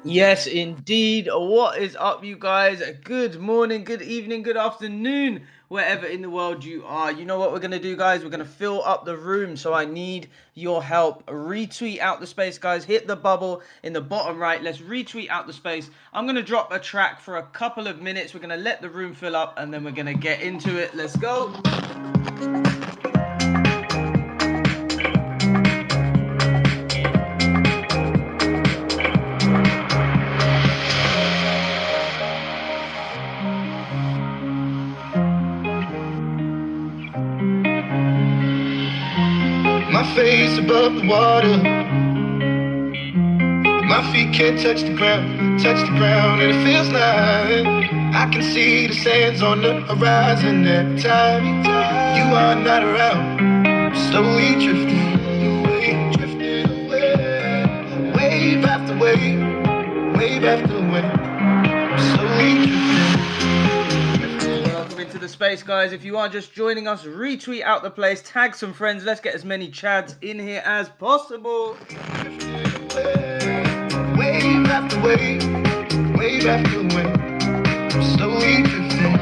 Yes, indeed. What is up, you guys? Good morning, good evening, good afternoon, wherever in the world you are. You know what we're going to do, guys? We're going to fill up the room, so I need your help. Retweet out the space, guys. Hit the bubble in the bottom right. Let's retweet out the space. I'm going to drop a track for a couple of minutes. We're going to let the room fill up, and then we're going to get into it. Let's go. My face above the water, my feet can't touch the ground, and it feels like I can see the sands on the horizon every time you are not around. Slowly drifting away, wave after wave after wave, slowly drifting. Welcome into the space, guys. If you are just joining us, retweet out the place, tag some friends. Let's get as many chads in here as possible. Wave after wave after wave, slowly drifting.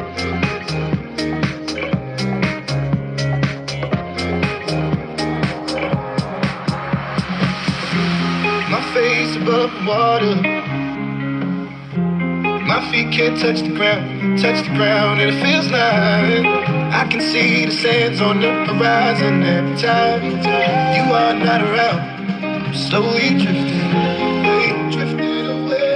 My face above the water, my feet can't touch the ground, and it feels like I can see the sands on the horizon every time you are not around. Slowly drifting away.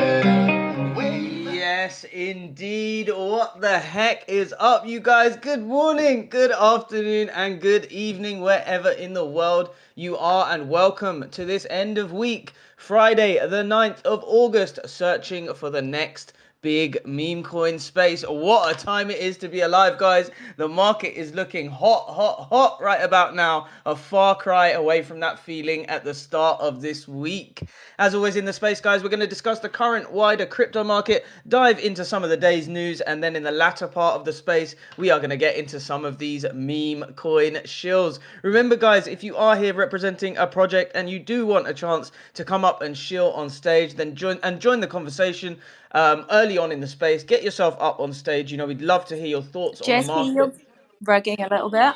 Yes, indeed. What the heck is up, you guys? Good morning, good afternoon, and good evening, wherever in the world you are, and welcome to this end of week, Friday, the 9th of August, searching for the next big meme coin space. What a time it is to be alive, guys. The market is looking hot right about now. A far cry away from that feeling at the start of this week. As always in the space, guys, we're going to discuss the current wider crypto market, dive into some of the day's news, and then in the latter part of the space, we are going to get into some of these meme coin shills. Remember, guys, if you are here representing a project and you do want a chance to come up and shill on stage, then join the conversation early on in the space. Get yourself up on stage. You know, we'd love to hear your thoughts on the market. You're rugging a little bit.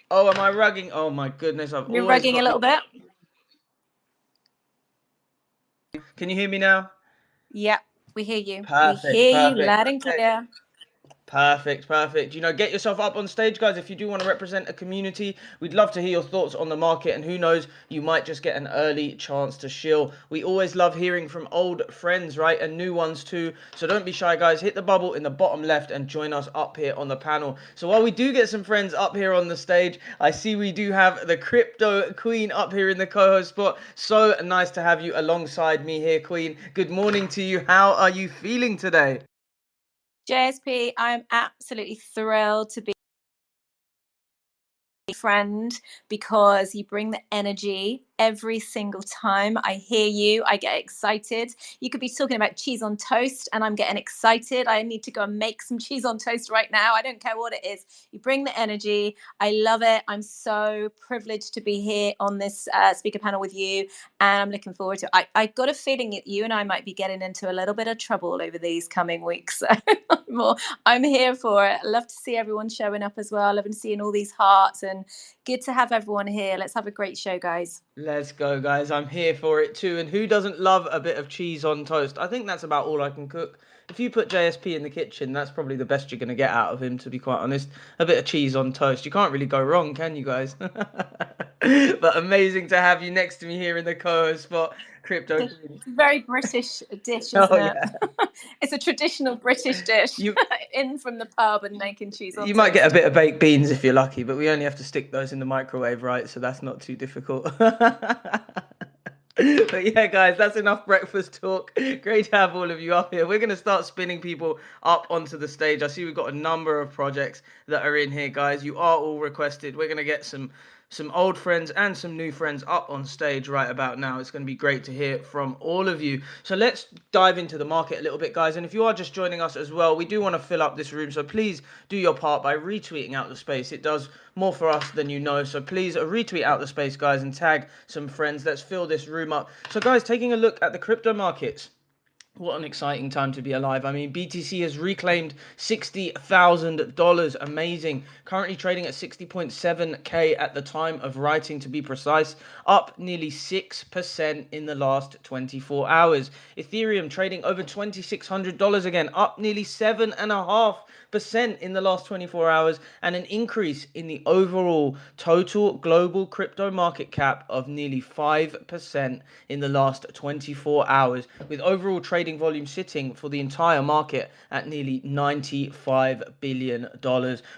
Oh, am I rugging? Oh my goodness, You're rugging a little bit. Can you hear me now? Yep, we hear you. Perfect, We hear you perfect. loud and Okay. clear. Perfect. You know, get yourself up on stage, guys. If you do want to represent a community, we'd love to hear your thoughts on the market. And who knows, you might just get an early chance to shill. We always love hearing from old friends, right? And new ones too. So don't be shy, guys. Hit the bubble in the bottom left and join us up here on the panel. So while we do get some friends up here on the stage, I see we do have the crypto queen up here in the co-host spot. So nice to have you alongside me here, queen. Good morning to you. How are you feeling today? JSP, I'm absolutely thrilled to be a friend because you bring the energy every single time I hear you. I get excited. You could be talking about cheese on toast and I'm getting excited. I need to go and make some cheese on toast right now. I don't care what it is. You bring the energy. I love it. I'm so privileged to be here on this speaker panel with you, and I'm looking forward to it. I got a feeling that you and I might be getting into a little bit of trouble over these coming weeks. So I'm here for it. Love to see everyone showing up as well. Loving seeing all these hearts, and good to have everyone here. Let's have a great show, guys. Let's go, guys. I'm here for it too. And who doesn't love a bit of cheese on toast? I think that's about all I can cook. If you put JSP in the kitchen, that's probably the best you're going to get out of him, to be quite honest. A bit of cheese on toast. You can't really go wrong, can you guys? But amazing to have you next to me here in the co-host spot, Crypto Queen. It's a very British dish, isn't Oh, it? yeah. It's a traditional British dish. You- In from the pub and making cheese on You might get a toast. bit of baked beans if you're lucky, but we only have to stick those in the microwave, right? So that's not too difficult. But yeah, guys, that's enough breakfast talk. Great to have all of you up here. We're going to start spinning people up onto the stage. I see we've got a number of projects that are in here, guys. You are all requested. We're going to get some old friends and some new friends up on stage right about now. It's going to be great to hear from all of you. So let's dive into the market a little bit, guys. And if you are just joining us as well, we do want to fill up this room. So please do your part by retweeting out the space. It does more for us than you know. So please retweet out the space, guys, and tag some friends. Let's fill this room up. So guys, taking a look at the crypto markets. What an exciting time to be alive. I mean, BTC has reclaimed $60,000. Amazing. Currently trading at 60.7K at the time of writing, to be precise. Up nearly 6% in the last 24 hours. Ethereum trading over $2,600 again. Up nearly 7.5% in the last 24 hours. And an increase in the overall total global crypto market cap of nearly 5% in the last 24 hours. With overall trading volume sitting for the entire market at nearly $95 billion.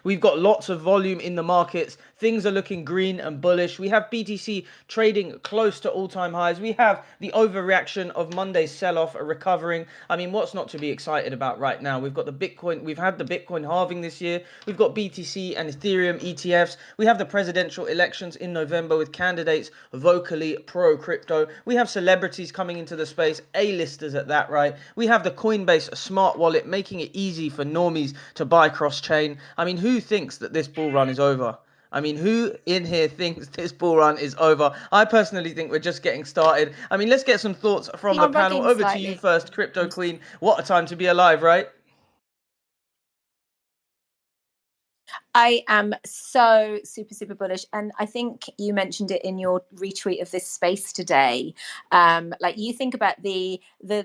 We've got lots of volume in the markets. Things are looking green and bullish. We have BTC trading close to all-time highs. We have the overreaction of Monday's sell-off recovering. I mean, what's not to be excited about right now? We've got the Bitcoin. We've had the Bitcoin halving this year. We've got BTC and Ethereum ETFs. We have the presidential elections in November with candidates vocally pro-crypto. We have celebrities coming into the space, A-listers at that, right? We have the Coinbase smart wallet making it easy for normies to buy cross-chain. I mean, who thinks that this bull run is over? I mean, who in here thinks this bull run is over? I personally think we're just getting started. I mean, let's get some thoughts from the panel. Over to you first, Crypto Queen. What a time to be alive, right? I am so super bullish, and I think you mentioned it in your retweet of this space today. Like, you think about the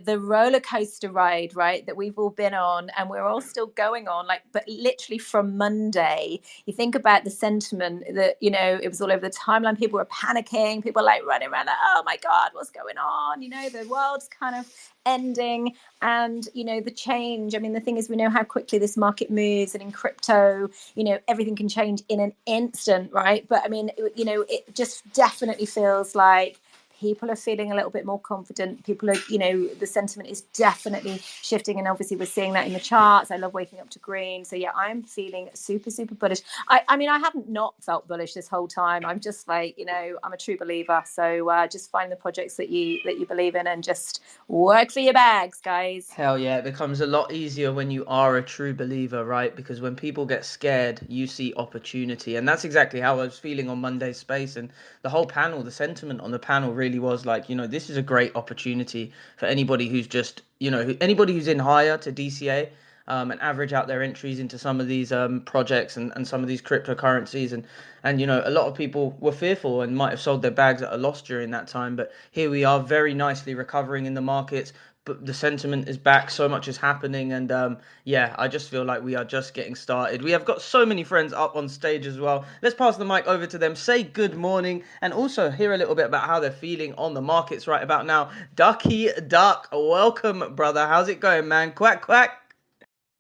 roller coaster ride, right, that we've all been on, and we're all still going on. Like, but literally from Monday, you think about the sentiment that, you know, it was all over the timeline. People were panicking. People were like running around, like, oh my God, what's going on? You know, the world's kind of ending, and you know, the change. I mean, the thing is, we know how quickly this market moves, and in crypto, you know, everything can change in an instant, right? But I mean, you know, it just definitely feels like people are feeling a little bit more confident. People are, you know, the sentiment is definitely shifting, and obviously we're seeing that in the charts. I love waking up to green. So yeah, I'm feeling super bullish. I mean, I haven't not felt bullish this whole time. I'm just like, you know, I'm a true believer. So just find the projects that you believe in and just work for your bags, guys. Hell yeah, it becomes a lot easier when you are a true believer, right? Because when people get scared, you see opportunity. And that's exactly how I was feeling on Monday's space. And the whole panel, the sentiment on the panel really was like, you know, this is a great opportunity for anybody who's just, you know, anybody who's in higher to DCA. And average out their entries into some of these projects and some of these cryptocurrencies. And, you know, a lot of people were fearful and might have sold their bags at a loss during that time. But here we are, very nicely recovering in the markets. But the sentiment is back. So much is happening. And yeah, I just feel like we are just getting started. We have got so many friends up on stage as well. Let's pass the mic over to them. Say good morning and also hear a little bit about how they're feeling on the markets right about now. Ducky Duck, welcome, brother. How's it going, man? Quack, quack.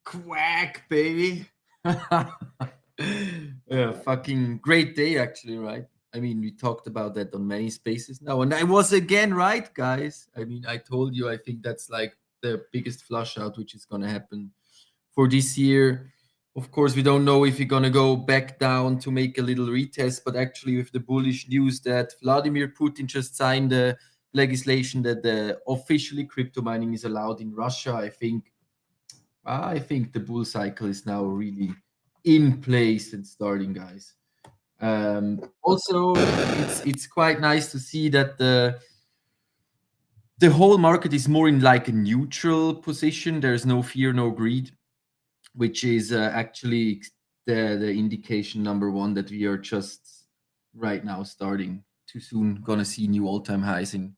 Quack, baby. Yeah, fucking great day, actually, right? I mean, we talked about that on many spaces now, and I was again right, guys. I mean, I told you, I think that's like the biggest flush out which is going to happen for this year. Of course, we don't know if we're gonna go back down to make a little retest, but actually, with the bullish news that Vladimir Putin just signed a legislation that officially crypto mining is allowed in Russia, I think the bull cycle is now really in place and starting, guys. Also, it's quite nice to see that the whole market is more in like a neutral position. There's no fear, no greed, which is actually the indication number one that we are just right now starting too soon gonna see new all-time highs in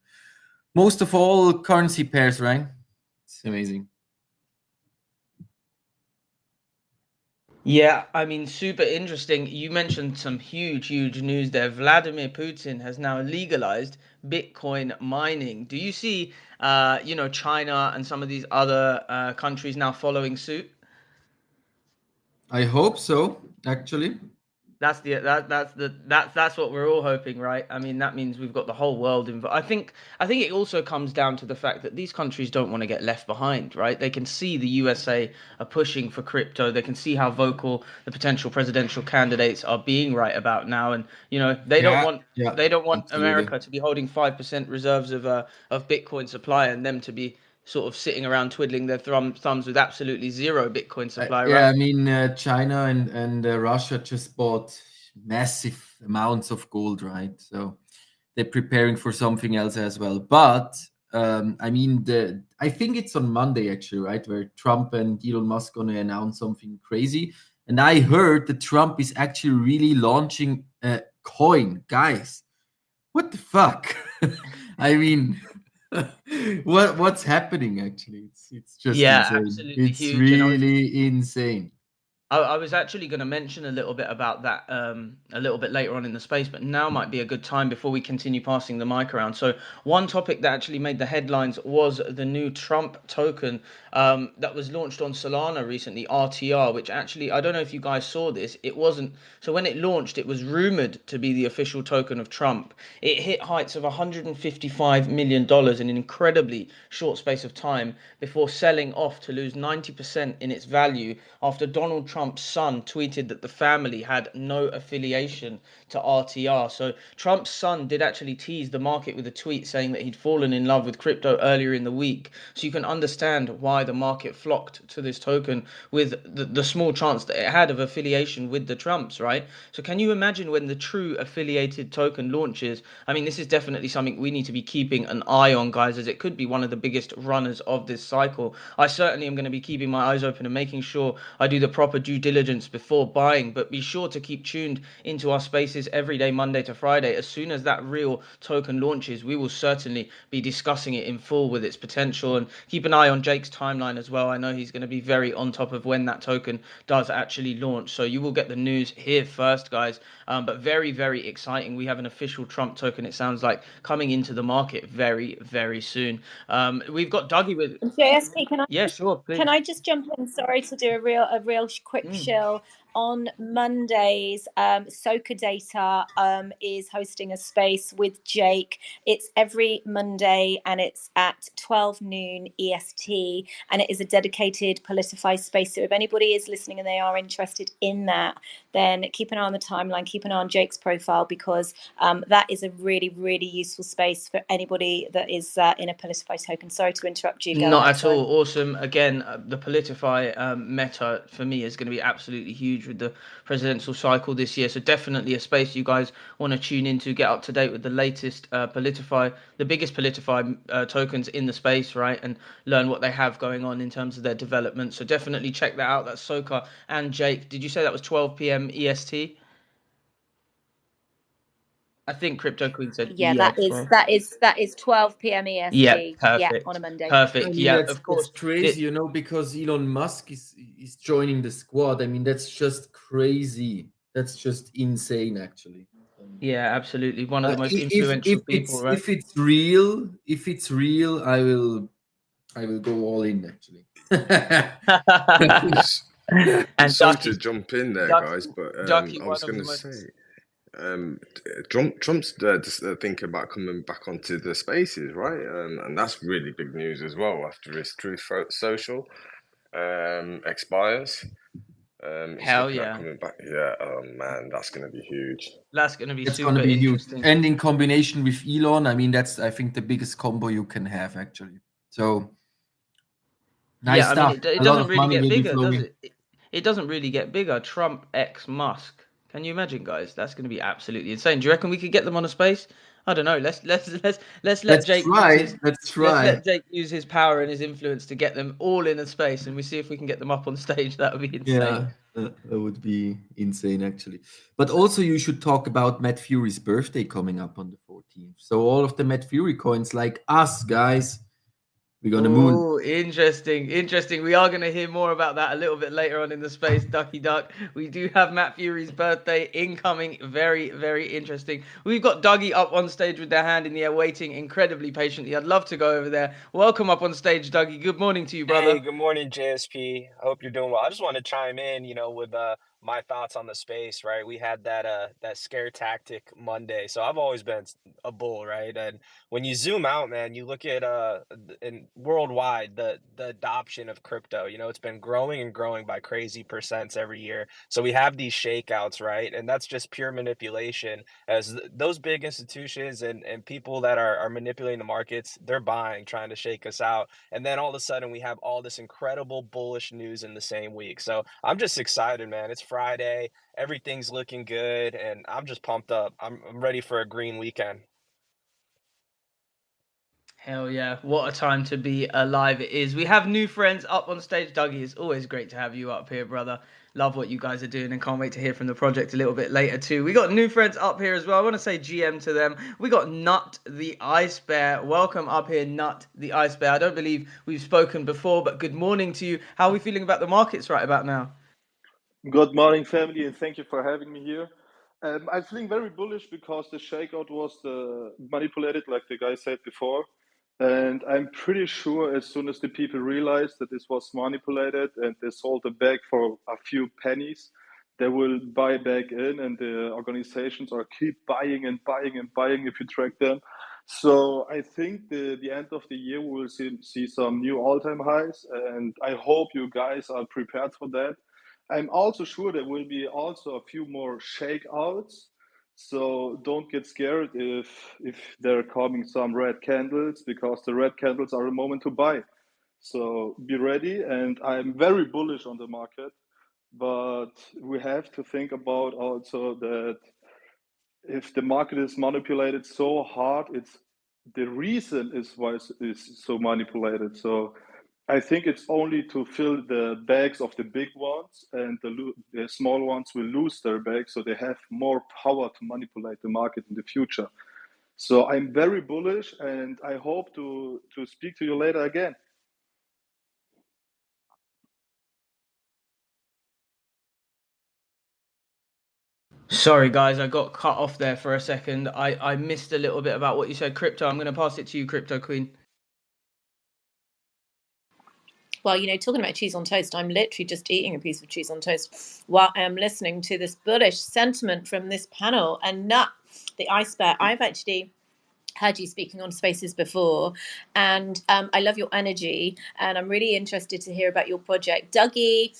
most of all currency pairs, right? It's amazing. Yeah, I mean, super interesting. You mentioned some huge news there. Vladimir Putin has now legalized Bitcoin mining. Do you see, China and some of these other countries now following suit? I hope so, actually. That's what we're all hoping, right? I mean, that means we've got the whole world involved. I think it also comes down to the fact that these countries don't want to get left behind, right? They can see the USA are pushing for crypto. They can see how vocal the potential presidential candidates are being right about now, and they don't Yeah, want yeah, they don't want absolutely. America to be holding 5% reserves of Bitcoin supply and them to be sort of sitting around twiddling their thumbs with absolutely zero Bitcoin supply, Yeah, right? I mean, China and Russia just bought massive amounts of gold, right? So they're preparing for something else as well. But I mean, I think it's on Monday actually, right, where Trump and Elon Musk gonna announce something crazy. And I heard that Trump is actually really launching a coin, guys. What the fuck? I mean, what's happening actually? It's just Yeah, insane. absolutely It's huge. And really insane. I was actually going to mention a little bit about that a little bit later on in the space, but now might be a good time before we continue passing the mic around. So, one topic that actually made the headlines was the new Trump token that was launched on Solana recently, RTR, which actually, I don't know if you guys saw this. It wasn't, so when it launched, it was rumored to be the official token of Trump. It hit heights of $155 million in an incredibly short space of time before selling off to lose 90% in its value after Donald Trump's son tweeted that the family had no affiliation to RTR. So Trump's son did actually tease the market with a tweet saying that he'd fallen in love with crypto earlier in the week. So you can understand why the market flocked to this token with the small chance that it had of affiliation with the Trumps, right? So can you imagine when the true affiliated token launches? I mean, this is definitely something we need to be keeping an eye on, guys, as it could be one of the biggest runners of this cycle. I certainly am going to be keeping my eyes open and making sure I do the proper due diligence before buying, but be sure to keep tuned into our spaces every day, Monday to Friday. As soon as that real token launches, we will certainly be discussing it in full with its potential, and keep an eye on Jake's timeline as well. I know he's going to be very on top of when that token does actually launch, so you will get the news here first, guys. But very exciting. We have an official Trump token, it sounds like, coming into the market very soon. We've got Dougie with. JSP, Yeah, sure, can please. I just jump in? Sorry to do a real quick Mm. shill. On Mondays, Soca Data is hosting a space with Jake. It's every Monday and it's at 12 noon EST, and it is a dedicated Politify space. So if anybody is listening and they are interested in that, then keep an eye on the timeline, keep an eye on Jake's profile, because that is a really useful space for anybody that is in a Politify token. Sorry to interrupt you. Go Not ahead. at Sorry. all. Awesome. Again, the Politify meta for me is going to be absolutely huge with the presidential cycle this year. So definitely a space you guys want to tune into, get up to date with the latest Politify, the biggest Politify tokens in the space, right, and learn what they have going on in terms of their development. So definitely check that out. That's Soka and Jake. Did you say that was 12 p.m. EST? I think Crypto Queen said Yeah, EO that is 12. that is that is 12 p.m. Yeah, EST. Yeah, on a perfect. Monday. I Perfect. mean, Yeah, that's of that's course. crazy, because Elon Musk is joining the squad. I mean, that's just crazy. That's just insane, actually. Yeah, absolutely. One of the most If influential people, it's right? real, I will go all in, actually. And Sorry to Ducky, jump in there, guys, Ducky, but Ducky, I one was of going the to say, most. Trump's just thinking about coming back onto the spaces, right? And that's really big news as well after his Social expires. He's Hell looking at yeah. coming back. Yeah, oh man, that's going to be huge. That's going to be It's going to super be huge. interesting. And in combination with Elon, I mean, that's, I think, the biggest combo you can have, actually. So, Yeah, nice I mean, stuff. it A lot doesn't of really money get will be bigger, does flowing. it? It doesn't really get bigger. Trump X Musk. Can you imagine, guys? That's going to be absolutely insane. Do you reckon we could get them on a space? I don't know. Let's let Let's Jake use try. his Let's let's try. let Jake use his power and his influence to get them all in a space, and we see if we can get them up on stage. That would be insane. Yeah, that would be insane, actually. But also, you should talk about Matt Fury's birthday coming up on the 14th. So, all of the Matt Fury coins, like us, guys, we're gonna moon. Oh, interesting, interesting. We are going to hear more about that a little bit later on in the space, Ducky Duck. We do have Matt Fury's birthday incoming. Very, very interesting. We've got Dougie up on stage with their hand in the air, waiting incredibly patiently. I'd love to go over there. Welcome up on stage, Dougie. Good morning to you, Hey, brother. good morning, JSP. I hope you're doing well. I just want to chime in, with my thoughts on the space, right? We had that scare tactic Monday. So I've always been a bull, right? And when you zoom out, man, you look at in worldwide the adoption of crypto, it's been growing and growing by crazy percents every year. So we have these shakeouts, right? And that's just pure manipulation as those big institutions and people that are manipulating the markets, they're buying, trying to shake us out, and then all of a sudden we have all this incredible bullish news in the same week. So I'm just excited, man. It's Friday, everything's looking good, and I'm just pumped up. I'm ready for a green weekend. Hell yeah, what a time to be alive it is. We have new friends up on stage. Dougie, it's always great to have you up here, brother. Love what you guys are doing and can't wait to hear from the project a little bit later too. We got new friends up here as well. I want to say GM to them. We got Nut the Ice Bear. Welcome up here, Nut the Ice Bear. I don't believe we've spoken before, but good morning to you. How are we feeling about the markets right about now? Good morning, family, and thank you for having me here. I'm feeling very bullish because the shakeout was manipulated, like the guy said before. And I'm pretty sure as soon as the people realize that this was manipulated and they sold the bag for a few pennies, they will buy back in, and the organizations are keep buying and buying and buying if you track them. So I think the end of the year we will see some new all-time highs, and I hope you guys are prepared for that. I'm also sure there will be also a few more shakeouts. So don't get scared if there are coming some red candles, because the red candles are a moment to buy. So be ready, and I'm very bullish on the market, but we have to think about also that if the market is manipulated so hard, it's the reason is why it's so manipulated. So I think it's only to fill the bags of the big ones, and the small ones will lose their bags, so they have more power to manipulate the market in the future. So I'm very bullish, and I hope to speak to you later again. Sorry, guys, I got cut off there for a second. I missed a little bit about what you said. Crypto, I'm going to pass it to you, Crypto Queen. Well, talking about cheese on toast, I'm literally just eating a piece of cheese on toast while I'm listening to this bullish sentiment from this panel. And Nut, the ice bear, I've actually heard you speaking on spaces before, and I love your energy, and I'm really interested to hear about your project. Ducky,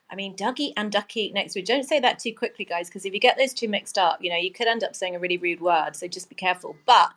I mean, Dougie and Ducky next week. Don't say that too quickly, guys, because if you get those two mixed up, you could end up saying a really rude word. So just be careful. But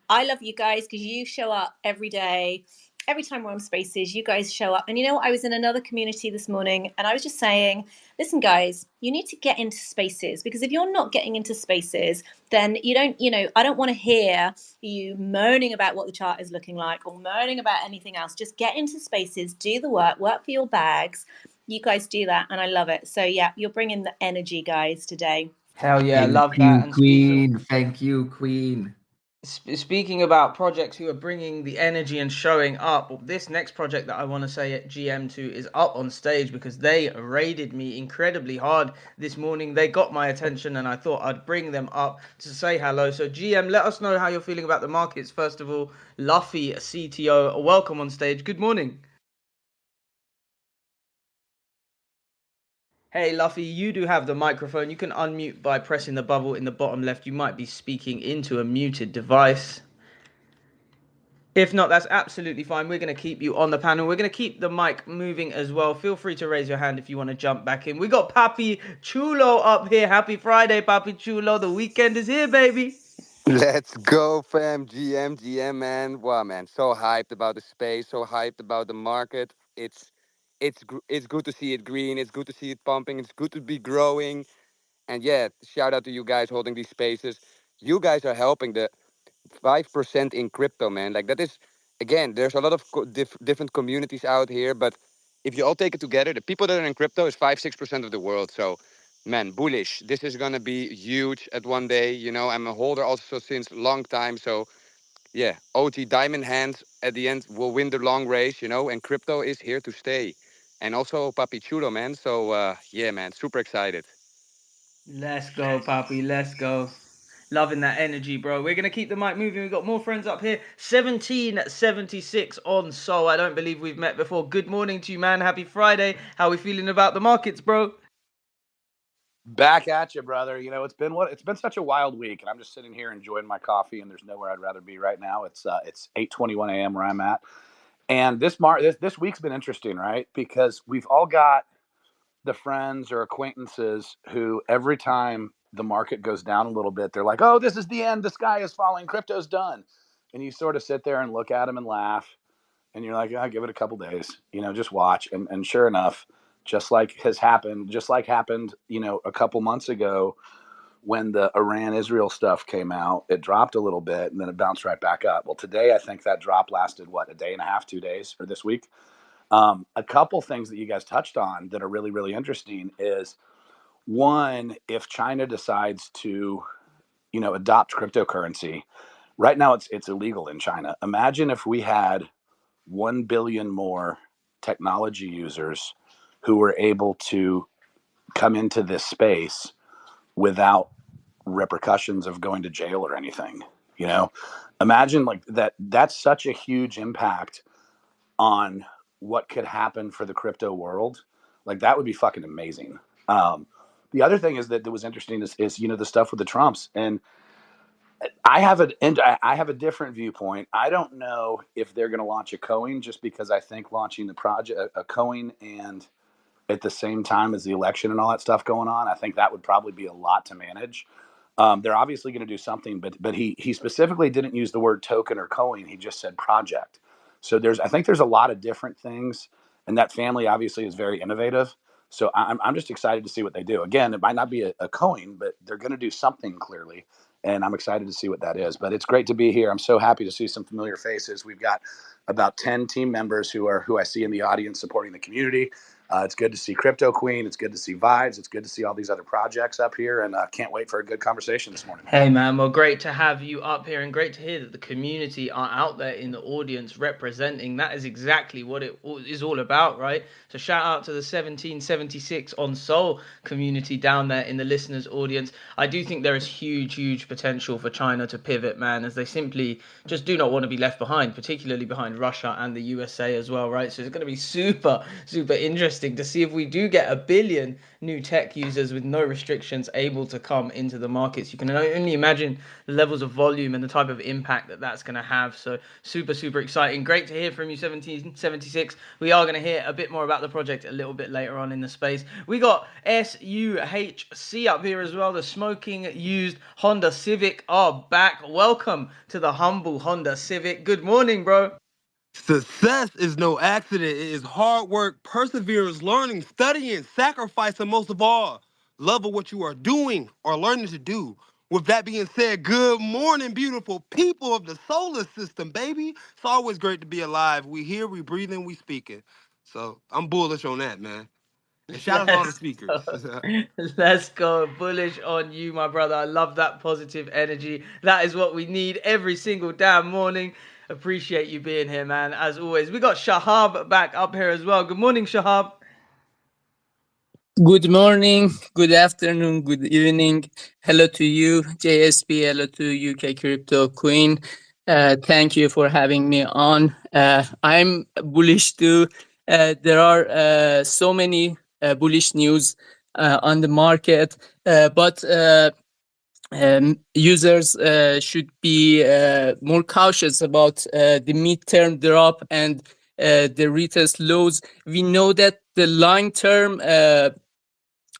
I love you guys because you show up every day. Every time we're on spaces, you guys show up. And I was in another community this morning, and I was just saying, listen, guys, you need to get into spaces, because if you're not getting into spaces, then you don't, I don't want to hear you moaning about what the chart is looking like or moaning about anything else. Just get into spaces, do the work for your bags. You guys do that, and I love it. So yeah, you're bringing the energy, guys, today. Hell yeah, Thank love that. you, And Queen. Thank you, Queen. speaking about projects who are bringing the energy and showing up, this next project that I want to say at GM to is up on stage because they raided me incredibly hard this morning. They got my attention, and I thought I'd bring them up to say hello. So GM, let us know how you're feeling about the markets. First of all, Luffy, CTO, welcome on stage. Good morning. Hey Luffy, you do have the microphone. You can unmute by pressing the bubble in the bottom left. You might be speaking into a muted device. If not, that's absolutely fine. We're going to keep you on the panel. We're going to keep the mic moving as well. Feel free to raise your hand if you want to jump back in. We got Papi Chulo up here. Happy Friday, Papi Chulo. The weekend is here, baby. Let's go, fam. GM, man. Wow, man. So hyped about the space. So hyped about the market. It's good to see it green. It's good to see it pumping. It's good to be growing. And yeah, shout out to you guys holding these spaces. You guys are helping the 5% in crypto, man. Like that is, again, there's a lot of different communities out here, but if you all take it together, the people that are in crypto is 5-6% of the world. So, man, bullish. This is gonna be huge at one day. You know, I'm a holder also since a long time. So yeah, OT diamond hands at the end will win the long race. You know, and crypto is here to stay. And also Papi Chulo, man. So yeah, man, super excited. Let's go, Papi. Let's go. Loving that energy, bro. We're going to keep the mic moving. We've got more friends up here. 1776 on Soul. I don't believe we've met before. Good morning to you, man. Happy Friday. How are we feeling about the markets, bro? Back at you, brother. You know, it's been such a wild week, and I'm just sitting here enjoying my coffee, and there's nowhere I'd rather be right now. It's 8:21 a.m. where I'm at, and this week's been interesting, right? Because we've all got the friends or acquaintances who every time the market goes down a little bit, they're like, "Oh, this is the end. The sky is falling. Crypto's done," and you sort of sit there and look at them and laugh, and you're like, "I'll give it a couple days, you know, just watch." And sure enough, just like happened, you know, a couple months ago when the Iran Israel stuff came out, it dropped a little bit and then it bounced right back up. Well, today I think that drop lasted what, a day and a half, 2 days, or this week. A couple things that you guys touched on that are really, really interesting is one, if China decides to, you know, adopt cryptocurrency, right now it's illegal in China. Imagine if we had 1 billion more technology users who were able to come into this space without repercussions of going to jail or anything. You know, imagine like that's such a huge impact on what could happen for the crypto world. Like that would be fucking amazing. um, the other thing is that was interesting is you know the stuff with the Trumps, and I have a different viewpoint. I don't know if they're going to launch a coin, just because I think launching the project a coin and at the same time as the election and all that stuff going on, I think that would probably be a lot to manage. They're obviously going to do something, but he specifically didn't use the word token or coin. He just said project. So I think there's a lot of different things, and that family obviously is very innovative. So I'm just excited to see what they do. Again, it might not be a coin, but they're going to do something clearly, and I'm excited to see what that is. But it's great to be here. I'm so happy to see some familiar faces. We've got about 10 team members who I see in the audience supporting the community. It's good to see Crypto Queen. It's good to see Vibes. It's good to see all these other projects up here, and can't wait for a good conversation this morning. Hey man, well, great to have you up here and great to hear that the community are out there in the audience representing. That is exactly what it is all about, right? So shout out to the 1776 on Soul community down there in the listeners' audience. I do think there is huge, huge potential for China to pivot, man, as they simply just do not want to be left behind, particularly behind Russia and the USA as well, right? So it's going to be super, super interesting to see if we do get a billion new tech users with no restrictions able to come into the markets. You can only imagine the levels of volume and the type of impact that that's going to have. So super, super exciting. Great to hear from you, 1776. We are going to hear a bit more about the project a little bit later on in the space. We got SUHC up here as well. The smoking used Honda Civic are back. Welcome to the humble Honda Civic. Good morning, bro. Success is no accident. It is hard work, perseverance, learning, studying, sacrifice, and most of all, love of what you are doing or learning to do. With that being said, good morning, beautiful people of the solar system, baby. It's always great to be alive. We here, we breathing, we speaking. So I'm bullish on that, man. And shout out to all the Let's speakers. go. Let's go. Bullish on you, my brother. I love that positive energy. That is what we need every single damn morning. Appreciate you being here, man. As always, we got Shahab back up here as well. Good morning, Shahab. Good morning, good afternoon, good evening. Hello to you, JSP. Hello to UK Crypto Queen. Thank you for having me on. I'm bullish too. There are so many bullish news on the market, but users should be more cautious about the midterm drop and the retest lows. We know that the long-term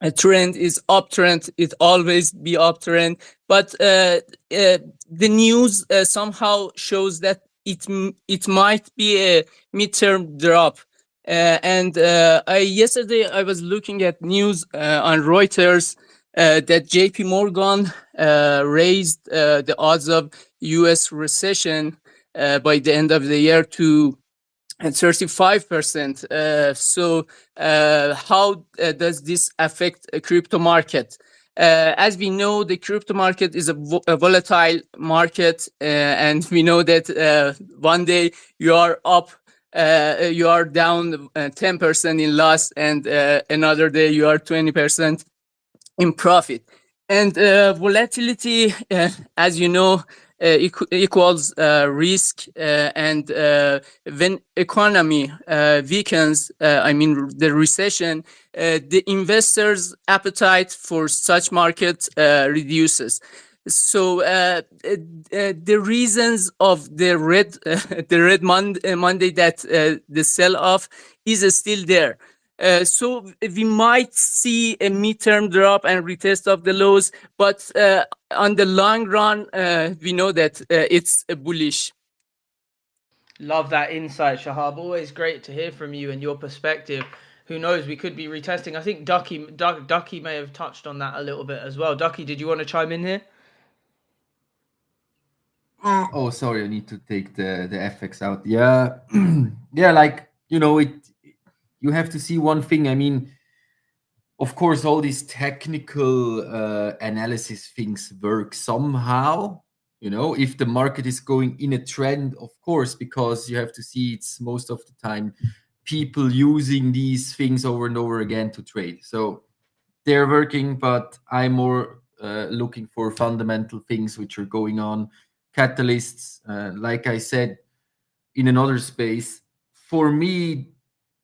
a trend is uptrend, it always be uptrend, but the news somehow shows that it might be a midterm drop. Yesterday I was looking at news on Reuters that JP Morgan raised the odds of US recession by the end of the year to and 35%. How does this affect a crypto market? As we know, the crypto market is a volatile market, and we know that one day you are up, you are down 10% in loss, and another day you are 20% in profit. And volatility, as you know, equals risk. And when economy weakens, I mean the recession, the investors' appetite for such market reduces. So the reasons of the Monday that the sell off is still there. So we might see a midterm drop and retest of the lows, but on the long run, we know that it's bullish. Love that insight, Shahab. Always great to hear from you and your perspective. Who knows? We could be retesting. I think Ducky may have touched on that a little bit as well. Ducky, did you want to chime in here? Oh, sorry, I need to take the FX out. Yeah, yeah, like you have to see one thing. I mean, of course, all these technical analysis things work somehow. If the market is going in a trend, of course, because you have to see it's most of the time people using these things over and over again to trade. So they're working, but I'm more looking for fundamental things which are going on, catalysts. Like I said in another space, for me,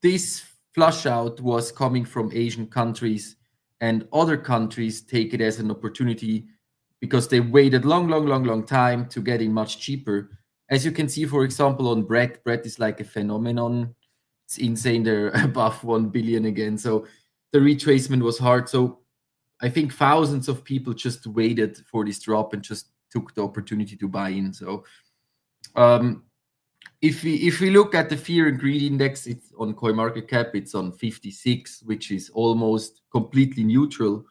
this flush out was coming from Asian countries, and other countries take it as an opportunity because they waited long time to get in much cheaper. As you can see, for example, on bread is like a phenomenon. It's insane. They're above 1 billion again. So the retracement was hard. So I think thousands of people just waited for this drop and just took the opportunity to buy in. So if we look at the fear and greed index, it's on CoinMarketCap, it's on 56, which is almost completely neutral.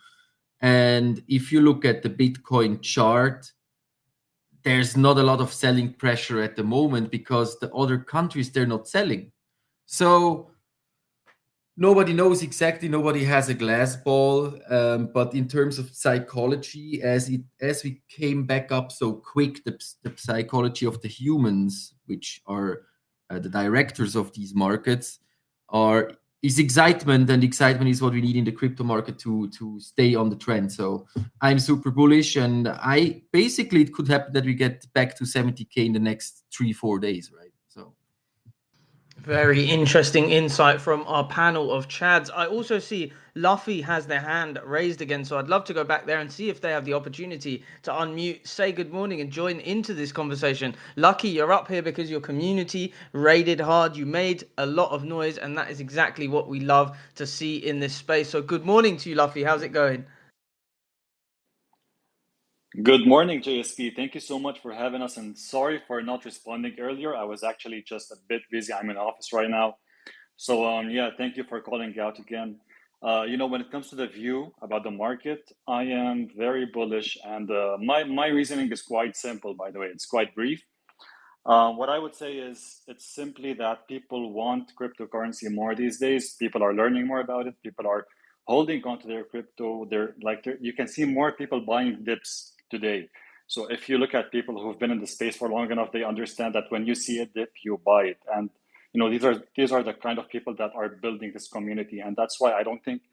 And if you look at the Bitcoin chart, there's not a lot of selling pressure at the moment because the other countries, they're not selling. So nobody knows exactly, nobody has a glass ball. But in terms of psychology, as we came back up so quick, the psychology of the humans, which are the directors of these markets, is excitement, and excitement is what we need in the crypto market to stay on the trend. So I'm super bullish, and basically it could happen that we get back to 70K in the next 3-4 days, right? So very interesting insight from our panel of Chads. I also see Luffy has their hand raised again, so I'd love to go back there and see if they have the opportunity to unmute, say good morning, and join into this conversation. Lucky, you're up here because your community raided hard. You made a lot of noise, and that is exactly what we love to see in this space. So good morning to you, Luffy. How's it going? Good morning, JSP. Thank you so much for having us, and sorry for not responding earlier. I was actually just a bit busy. I'm in office right now. So yeah, thank you for calling out again. When it comes to the view about the market, I am very bullish, and my reasoning is quite simple, by the way. It's quite brief. What I would say is it's simply that people want cryptocurrency more these days. People are learning more about it. People are holding onto their crypto. You can see more people buying dips today. So if you look at people who've been in the space for long enough, they understand that when you see a dip, you buy it. And these are the kind of people that are building this community, and that's why I don't think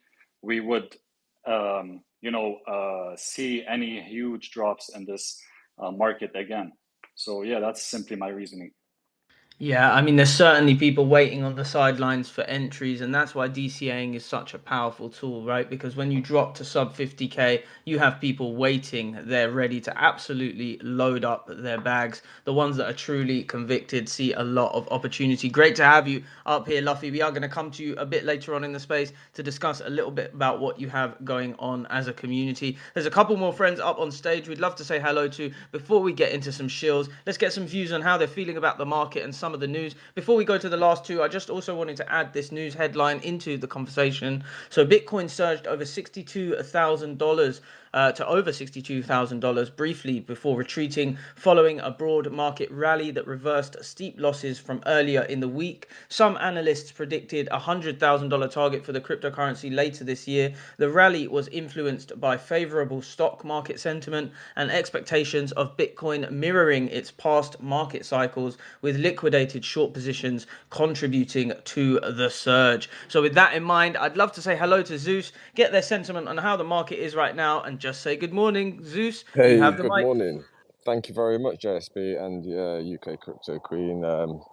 we would see any huge drops in this market again. So yeah, that's simply my reasoning. Yeah, I mean, there's certainly people waiting on the sidelines for entries, and that's why DCAing is such a powerful tool, right? Because when you drop to sub 50k, you have people waiting. They're ready to absolutely load up their bags. The ones that are truly convicted see a lot of opportunity. Great to have you up here, Luffy. We are going to come to you a bit later on in the space to discuss a little bit about what you have going on as a community. There's a couple more friends up on stage we'd love to say hello to before we get into some shills. Let's get some views on how they're feeling about the market and some of the news. Before we go to the last two, I just also wanted to add this news headline into the conversation. So Bitcoin surged over $62,000 to over $62,000 briefly before retreating following a broad market rally that reversed steep losses from earlier in the week. Some analysts predicted a $100,000 target for the cryptocurrency later this year. The rally was influenced by favorable stock market sentiment and expectations of Bitcoin mirroring its past market cycles, with liquidated short positions contributing to the surge. So with that in mind, I'd love to say hello to Zeus, get their sentiment on how the market is right now, and just say good morning. Zeus, you Hey, have the good mic. morning. Thank you very much, JSB and UK Crypto Queen.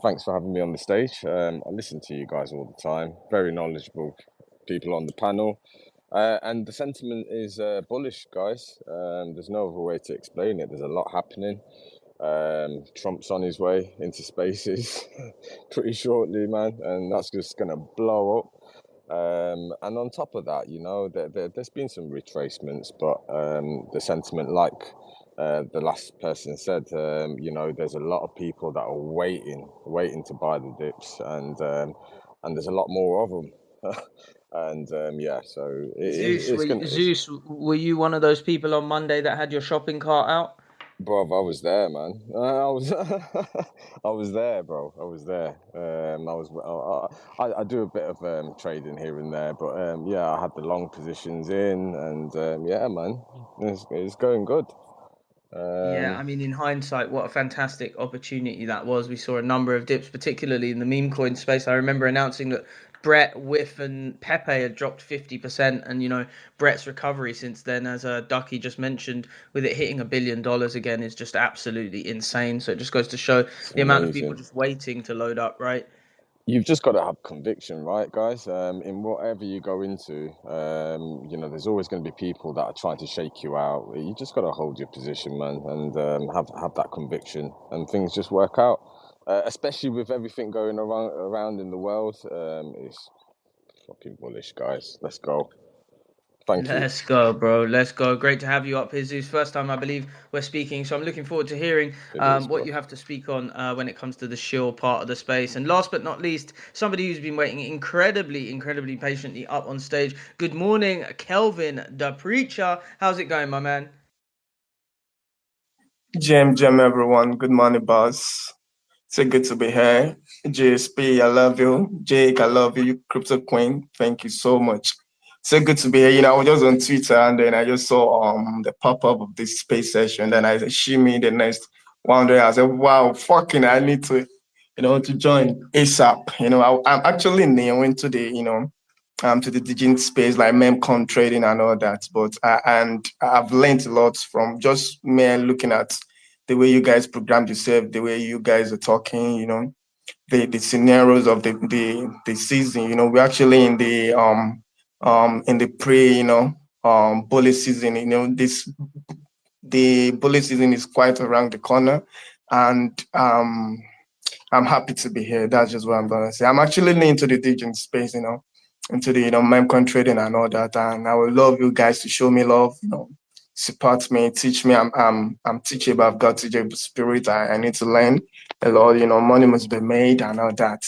Thanks for having me on the stage. I listen to you guys all the time. Very knowledgeable people on the panel. And the sentiment is bullish, guys. There's no other way to explain it. There's a lot happening. Trump's on his way into spaces pretty shortly, man, and that's just going to blow up. And on top of that, there's been some retracements, but the sentiment, like the last person said, there's a lot of people that are waiting to buy the dips, and there's a lot more of them. And yeah, so Zeus, were you one of those people on Monday that had your shopping cart out? Bro, I was there, man. I was, I was there, bro. I was there. I do a bit of trading here and there, but yeah, I had the long positions in, and yeah, man, it's going good. Yeah, Um, I mean, in hindsight, what a fantastic opportunity that was. We saw a number of dips, particularly in the meme coin space. I remember announcing that Brett, Whiff, and Pepe had dropped 50%, and Brett's recovery since then, as Ducky just mentioned, with it hitting $1 billion again, is just absolutely insane. So it just goes to show it's the amount of people amazing. just waiting to load up, right? You've just got to have conviction, right, guys? In whatever you go into, there's always going to be people that are trying to shake you out. You just got to hold your position, man, and have that conviction, and things just work out. Especially with everything going around in the world, it's fucking bullish, guys. Let's go. Thank you. Let's go, bro. Let's go. Great to have you up here, Zeus. First time I believe we're speaking, so I'm looking forward to hearing It is, what bro. you have to speak on when it comes to the shill part of the space. And last but not least, somebody who's been waiting incredibly patiently up on stage. Good morning, Kelvin, the preacher. How's it going, my man? Jam, everyone. Good morning, boss. So good to be here. JSP, I love you. Jake, I love you. Crypto Queen, thank you so much. So good to be here. I was just on Twitter and then I just saw the pop up of this space session. Then I said, Shill Me The Next. One day I said, wow, fucking, I need to join ASAP. I'm actually new into the digital space like memcon trading and all that. But and I've learned a lot from just me looking at the way you guys programmed yourself, the way you guys are talking, the scenarios of the season. We're actually in the pre, bullet season. This the bullet season is quite around the corner, and I'm happy to be here. That's just what I'm gonna say. I'm actually into the digital space, into the memcoin trading and all that. And I would love you guys to show me love, support me, teach me. I'm teachable. I've got teachable spirit. I need to learn a lot. Money must be made and all that.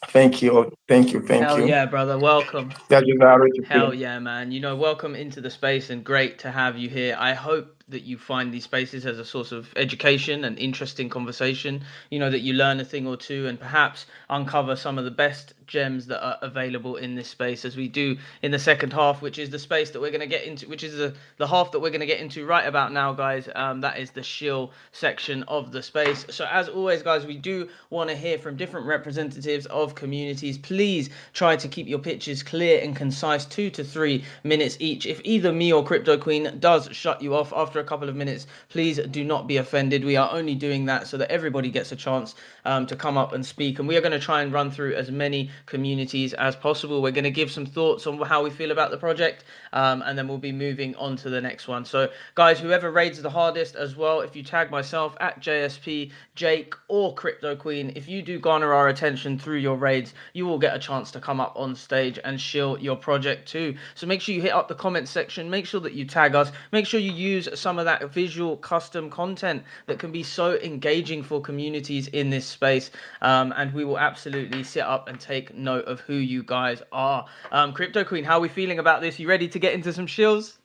Thank you, thank Hell you. yeah, brother. Welcome. That's just how it Hell yeah, man. Welcome into the space and great to have you here. I hope that you find these spaces as a source of education and interesting conversation, that you learn a thing or two and perhaps uncover some of the best gems that are available in this space, as we do in the second half, which is the space that we're going to get into, which is the half that we're going to get into right about now, guys. That is the shill section of the space. So as always, guys, we do want to hear from different representatives of communities. Please try to keep your pitches clear and concise, 2 to 3 minutes each. If either me or Crypto Queen does shut you off after after a couple of minutes, please do not be offended. We are only doing that so that everybody gets a chance to come up and speak. And we are going to try and run through as many communities as possible. We're going to give some thoughts on how we feel about the project, and then we'll be moving on to the next one. So, guys, whoever raids the hardest as well, if you tag myself at JSP, Jake, or Crypto Queen, if you do garner our attention through your raids, you will get a chance to come up on stage and shill your project too. So make sure you hit up the comment section, make sure that you tag us, make sure you use some of that visual custom content that can be so engaging for communities in this space, and we will absolutely sit up and take note of who you guys are. Crypto Queen, how are we feeling about this? You ready to get into some shills?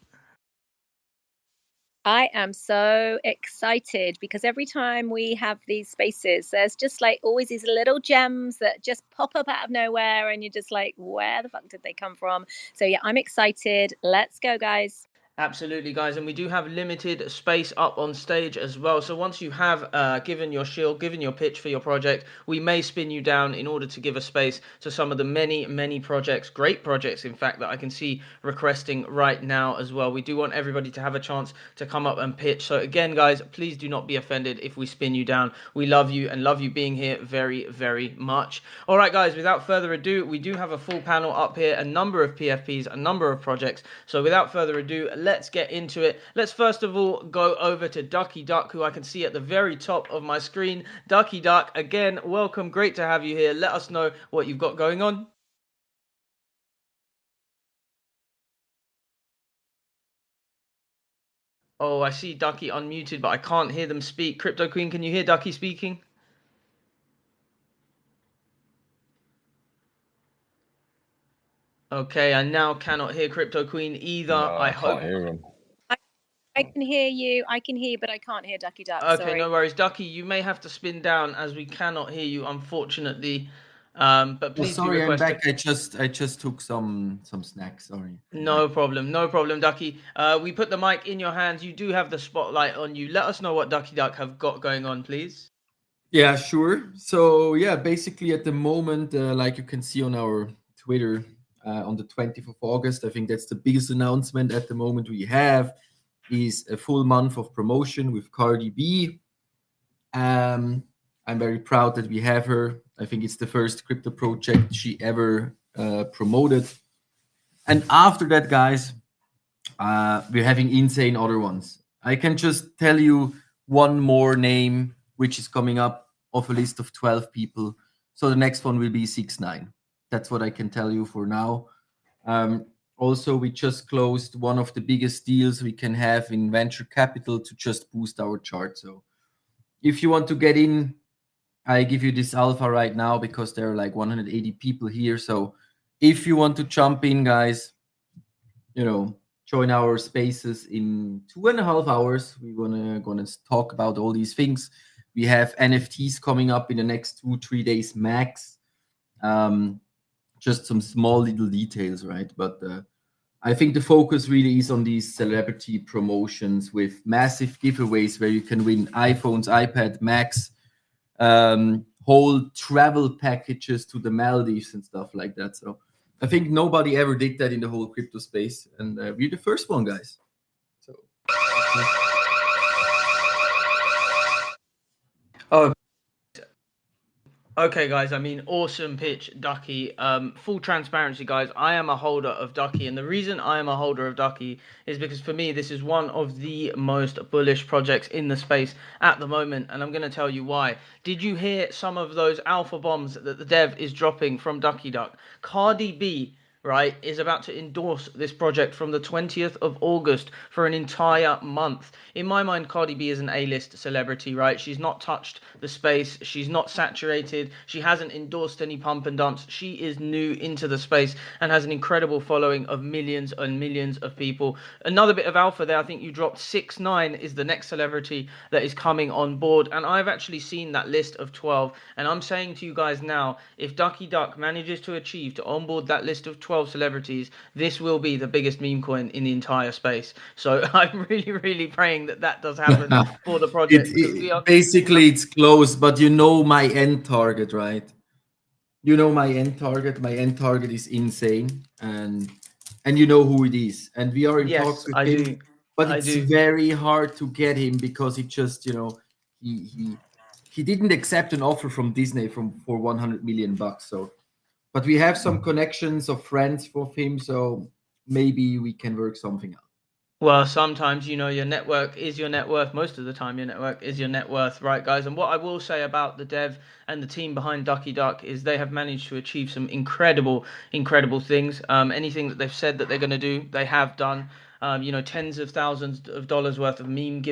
I am so excited because every time we have these spaces, there's just like always these little gems that just pop up out of nowhere, and you're just like, where the fuck did they come from? So yeah, I'm excited. Let's go, guys. Absolutely, guys, and we do have limited space up on stage as well. So once you have given your shield, given your pitch for your project, we may spin you down in order to give a space to some of the many projects, great projects, in fact, that I can see requesting right now as well. We do want everybody to have a chance to come up and pitch. So again, guys, please do not be offended if we spin you down. We love you and love you being here very much. All right, guys, without further ado, we do have a full panel up here, a number of PFPs, a number of projects. So without further ado, let's get into it. Let's first of all go over to Ducky Duck, who I can see at the very top of my screen. Ducky Duck, again, welcome. Great to have you here. Let us know what you've got going on. Oh, I see Ducky unmuted, but I can't hear them speak. Crypto Queen, can you hear Ducky speaking? Okay, I now cannot hear Crypto Queen either. No, I I hope. can't hear him. I can hear you. I can hear you, but I can't hear Ducky Duck. Okay, Sorry. no worries. Ducky, you may have to spin down as we cannot hear you, unfortunately. But please do sorry, I'm request back. I just took some snacks. Sorry. No problem, Ducky. We put the mic in your hands. You do have the spotlight on you. Let us know what Ducky Duck have got going on, please. Yeah, sure. So yeah, basically at the moment, like you can see on our Twitter, on the 20th of August, I think that's the biggest announcement at the moment we have, is a full month of promotion with Cardi B. I'm very proud that we have her. I think it's the first crypto project she ever promoted. And after that, guys, we're having insane other ones. I can just tell you one more name, which is coming up of a list of 12 people. So the next one will be 6ix9ine. That's what I can tell you for now. Also, we just closed one of the biggest deals we can have in venture capital to just boost our chart. So if you want to get in, I give you this alpha right now because there are like 180 people here. So if you want to jump in, guys, join our spaces in 2.5 hours. We're gonna talk about all these things. We have NFTs coming up in the next 2-3 days max. Just some small little details, right? But I think the focus really is on these celebrity promotions with massive giveaways where you can win iPhones, iPad, Macs, whole travel packages to the Maldives and stuff like that. So I think nobody ever did that in the whole crypto space, and we're the first one, guys. So. Oh, okay, guys. I mean, awesome pitch, Ducky. Full transparency, guys. I am a holder of Ducky, and the reason I am a holder of Ducky is because for me, this is one of the most bullish projects in the space at the moment, and I'm going to tell you why. Did you hear some of those alpha bombs that the dev is dropping from Ducky Duck? Cardi B, right, is about to endorse this project from the 20th of August for an entire month. In my mind, Cardi B is an A-list celebrity, right? She's not touched the space. She's not saturated. She hasn't endorsed any pump and dumps. She is new into the space and has an incredible following of millions and millions of people. Another bit of alpha there, I think you dropped 6ix9ine is the next celebrity that is coming on board. And I've actually seen that list of 12. And I'm saying to you guys now, if Ducky Duck manages to achieve to onboard that list of 12 celebrities, this will be the biggest meme coin in the entire space. So I'm really praying that does happen for the project, because we are basically it's close, but you know my end target, right? You know my end target. My end target is insane, and you know who it is. And we are in talks yes, with I him. do. but I it's do. very hard to get him because he just, he didn't accept an offer from Disney for 100 million bucks. So, but we have some connections of friends of him, so maybe we can work something out. Well, sometimes, your network is your net worth. Most of the time, your network is your net worth, right, guys? And what I will say about the dev and the team behind Ducky Duck is they have managed to achieve some incredible, incredible things. Anything that they've said that they're going to do, they have done. Tens of thousands of dollars worth of meme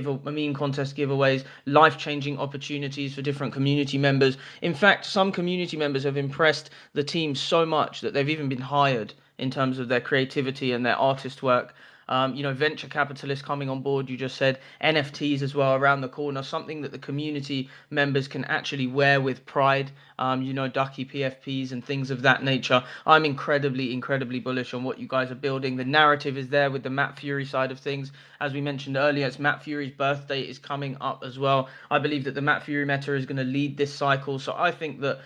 contest giveaways, life-changing opportunities for different community members. In fact, some community members have impressed the team so much that they've even been hired in terms of their creativity and their artist work. Venture capitalists coming on board. You just said NFTs as well around the corner, something that the community members can actually wear with pride. Ducky PFPs and things of that nature. I'm incredibly, incredibly bullish on what you guys are building. The narrative is there with the Matt Fury side of things. As we mentioned earlier, it's Matt Fury's birthday is coming up as well. I believe that the Matt Fury meta is going to lead this cycle. So I think that,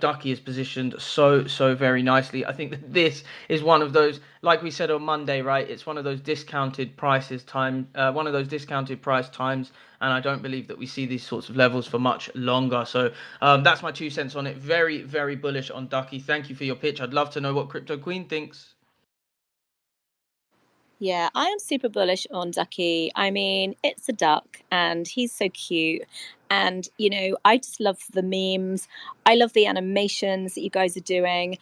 Ducky is positioned so, so very nicely. I think that this is one of those, like we said on Monday, right? It's one of those discounted prices one of those discounted price times, and I don't believe that we see these sorts of levels for much longer. So that's my 2 cents on it. Very, very bullish on Ducky. Thank you for your pitch. I'd love to know what Crypto Queen thinks. Yeah, I am super bullish on Ducky. I mean, it's a duck and he's so cute. And, I just love the memes. I love the animations that you guys are doing.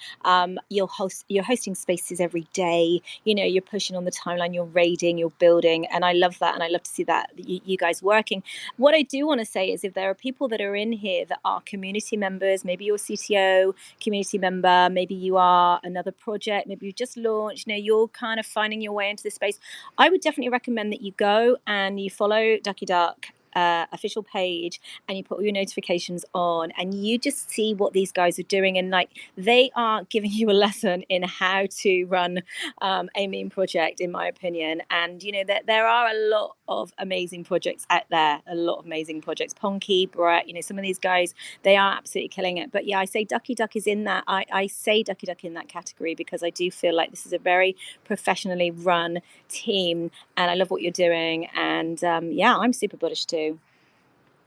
You're hosting spaces every day. You're pushing on the timeline, you're raiding, you're building. And I love that. And I love to see that you guys working. What I do want to say is if there are people that are in here that are community members, maybe you're a CTO, community member, maybe you are another project, maybe you've just launched, you're kind of finding your way into this space, I would definitely recommend that you go and you follow Ducky Duck official page and you put all your notifications on and you just see what these guys are doing, and they are giving you a lesson in how to run a meme project, in my opinion. And there are a lot of amazing projects out there, a lot of amazing projects. Ponky, Brett, some of these guys, they are absolutely killing it. But yeah, I say Ducky Duck is in that. I say Ducky Duck in that category because I do feel like this is a very professionally run team, and I love what you're doing. And I'm super bullish too.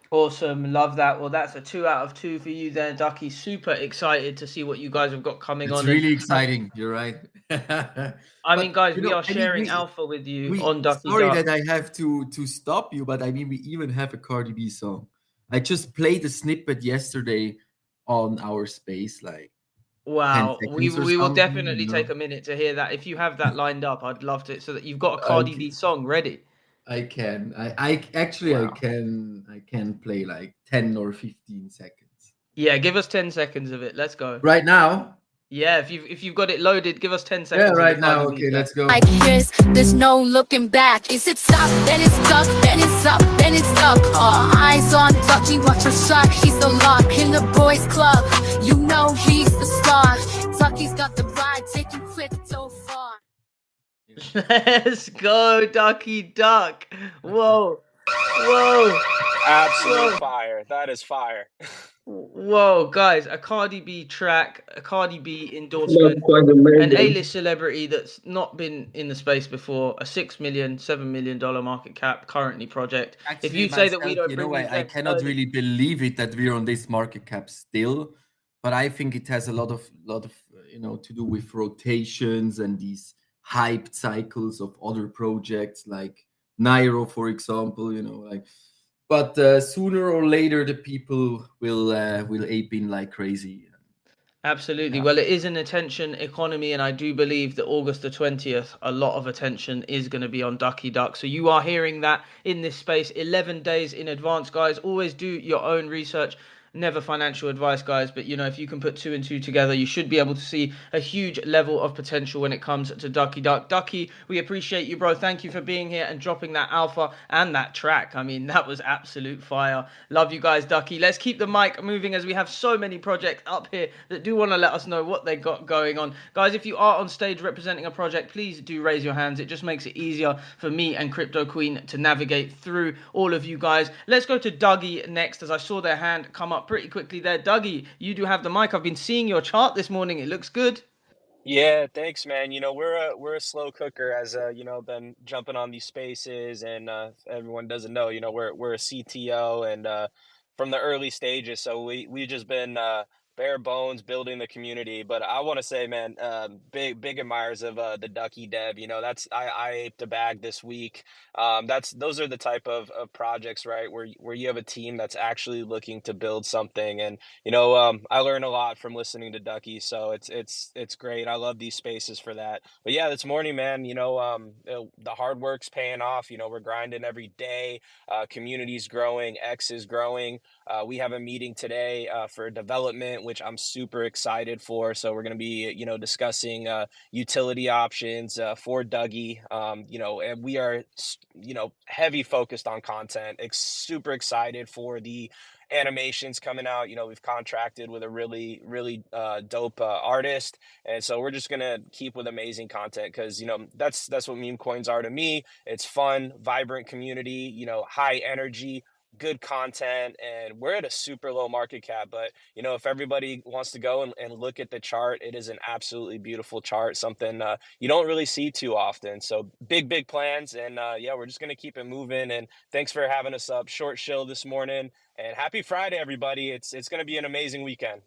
Awesome, love that. Well, that's a 2 out of 2 for you there, Ducky. Super excited to see what you guys have got coming It's on. And really exciting. You're right. But guys, we are I mean, sharing alpha with you we on Ducky sorry Duck. that I have to stop you, but I mean, we even have a Cardi B song. I just played a snippet yesterday on our space, like 10 Wow, we seconds or we will something, definitely take a minute to hear that. If you have that lined up, I'd love to, so that you've got a I, Cardi B song ready. I can. I actually Wow. I can play like 10 or 15 seconds. Yeah, give us 10 seconds of it. Let's go. Right now? Yeah, if you've got it loaded, give us 10 Yeah, seconds of the right now. Cardi B Okay, track. let's go. Like this, there's no looking back. Is it stop? Then it's stuck, then it's up, then it's up. Eyes on Ducky, watch her shot. He's the lock in the boys club. You know he's the star. Ducky's got the ride, taking crypto far. Let's go, Ducky Duck. Whoa. Whoa. Absolute Whoa. fire. That is fire. Whoa, guys, a Cardi B track, a Cardi B That's endorsement, quite an amazing. A-list celebrity that's not been in the space before, a $6 million, $7 million market cap, currently project. If Actually, you say that we myself, don't bring these I gents cannot early, really believe it that we're on this market cap still, but I think it has a lot of to do with rotations and these hyped cycles of other projects like Nairo, for example. But sooner or later the people will ape in like crazy. absolutely. Yeah. Well, it is an attention economy, and I do believe that August the 20th, a lot of attention is going to be on Ducky Duck. So you are hearing that in this space 11 days in advance, guys. Always do your own research. Never financial advice, guys, but if you can put two and two together, you should be able to see a huge level of potential when it comes to Ducky Duck. Ducky, we appreciate you, bro. Thank you for being here and dropping that alpha and that track. I mean, that was absolute fire. Love you guys, Ducky. Let's keep the mic moving as we have so many projects up here that do want to let us know what they got going on. Guys, if you are on stage representing a project, please do raise your hands. It just makes it easier for me and Crypto Queen to navigate through all of you guys. Let's go to Dougie next, as I saw their hand come up pretty quickly there. Dougie, you do have the mic. I've been seeing your chart this morning. It looks good. Yeah, thanks, man. We're a slow cooker, as been jumping on these spaces, and everyone doesn't know, we're a CTO, and from the early stages, so we just been bare bones building the community. But I want to say, man, big admirers of the Ducky Dev. That's I aped a bag this week. Those are the type of projects, right, where you have a team that's actually looking to build something. And I learn a lot from listening to Ducky, so it's great. I love these spaces for that. But yeah, this morning, man, the hard work's paying off. We're grinding every day. Community's growing, X is growing. We have a meeting today for development, which I'm super excited for. So we're going to be, discussing utility options for Dougie. And we are, heavy focused on content. Super excited for the animations coming out. We've contracted with a really, really dope artist, and so we're just gonna keep with amazing content because that's what meme coins are to me. It's fun, vibrant community, high energy, good content, and we're at a super low market cap. But if everybody wants to go and look at the chart, it is an absolutely beautiful chart, something you don't really see too often. So big plans, and yeah, we're just gonna keep it moving. And thanks for having us up, short shill this morning. And happy Friday, everybody. It's going to be an amazing weekend.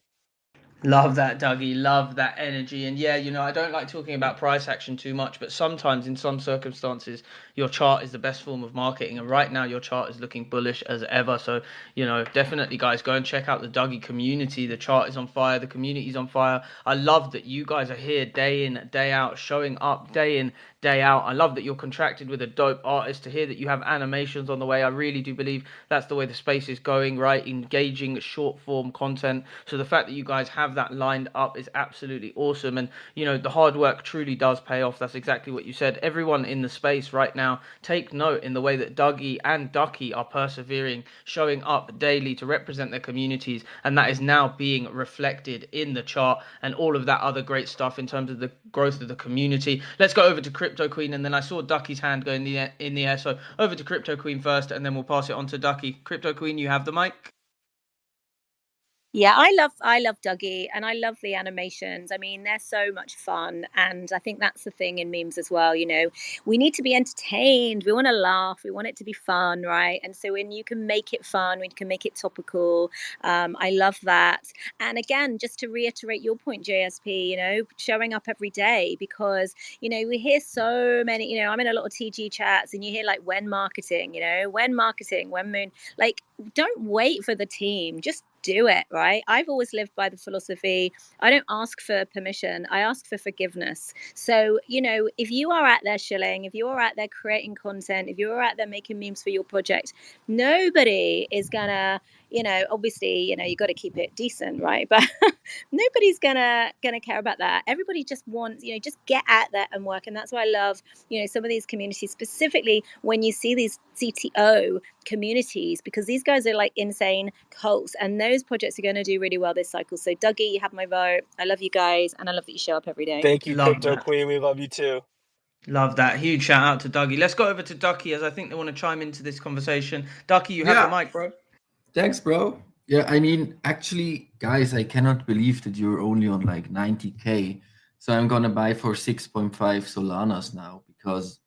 Love that, Dougie. Love that energy. And yeah, I don't like talking about price action too much, but sometimes in some circumstances, your chart is the best form of marketing. And right now, your chart is looking bullish as ever. So, definitely, guys, go and check out the Dougie community. The chart is on fire. The community is on fire. I love that you guys are here day in, day out, showing up day in, day out. I love that you're contracted with a dope artist, to hear that you have animations on the way. I really do believe that's the way the space is going, right? Engaging short form content. So the fact that you guys have that lined up is absolutely awesome. And the hard work truly does pay off. That's exactly what you said. Everyone in the space right now, take note in the way that Dougie and Ducky are persevering, showing up daily to represent their communities, and that is now being reflected in the chart and all of that other great stuff in terms of the growth of the community. Let's go over to Crypto Queen, and then I saw Ducky's hand go in the air. So over to Crypto Queen first, and then we'll pass it on to Ducky. Crypto Queen, you have the mic. Yeah, I love Dougie, and I love the animations. I mean, they're so much fun, and I think that's the thing in memes as well. We need to be entertained. We want to laugh. We want it to be fun, right? And so when you can make it fun, when you can make it topical, I love that. And again, just to reiterate your point, JSP, showing up every day, because we hear so many. I'm in a lot of TG chats, and you hear like when marketing, when moon, like don't wait for the team, just do it, right? I've always lived by the philosophy, I don't ask for permission, I ask for forgiveness. So if you are out there shilling, if you are out there creating content, if you are out there making memes for your project, nobody is gonna, obviously, you got to keep it decent, right? But nobody's gonna care about that. Everybody just wants, just get out there and work. And that's why I love, some of these communities, specifically when you see these CTO communities, because these guys are like insane cults, and those projects are going to do really well this cycle. So Dougie, you have my vote. I love you guys, and I love that you show up every day. Thank you, Love Crypto that. Queen. We love you too. Love that. Huge shout out to Dougie. Let's go over to Ducky, as I think they want to chime into this conversation. Ducky, you have the Yeah, mic, bro. thanks, bro. Yeah, I mean, actually, guys, I cannot believe that you're only on like 90K. So I'm gonna buy for 6.5 Solanas now, because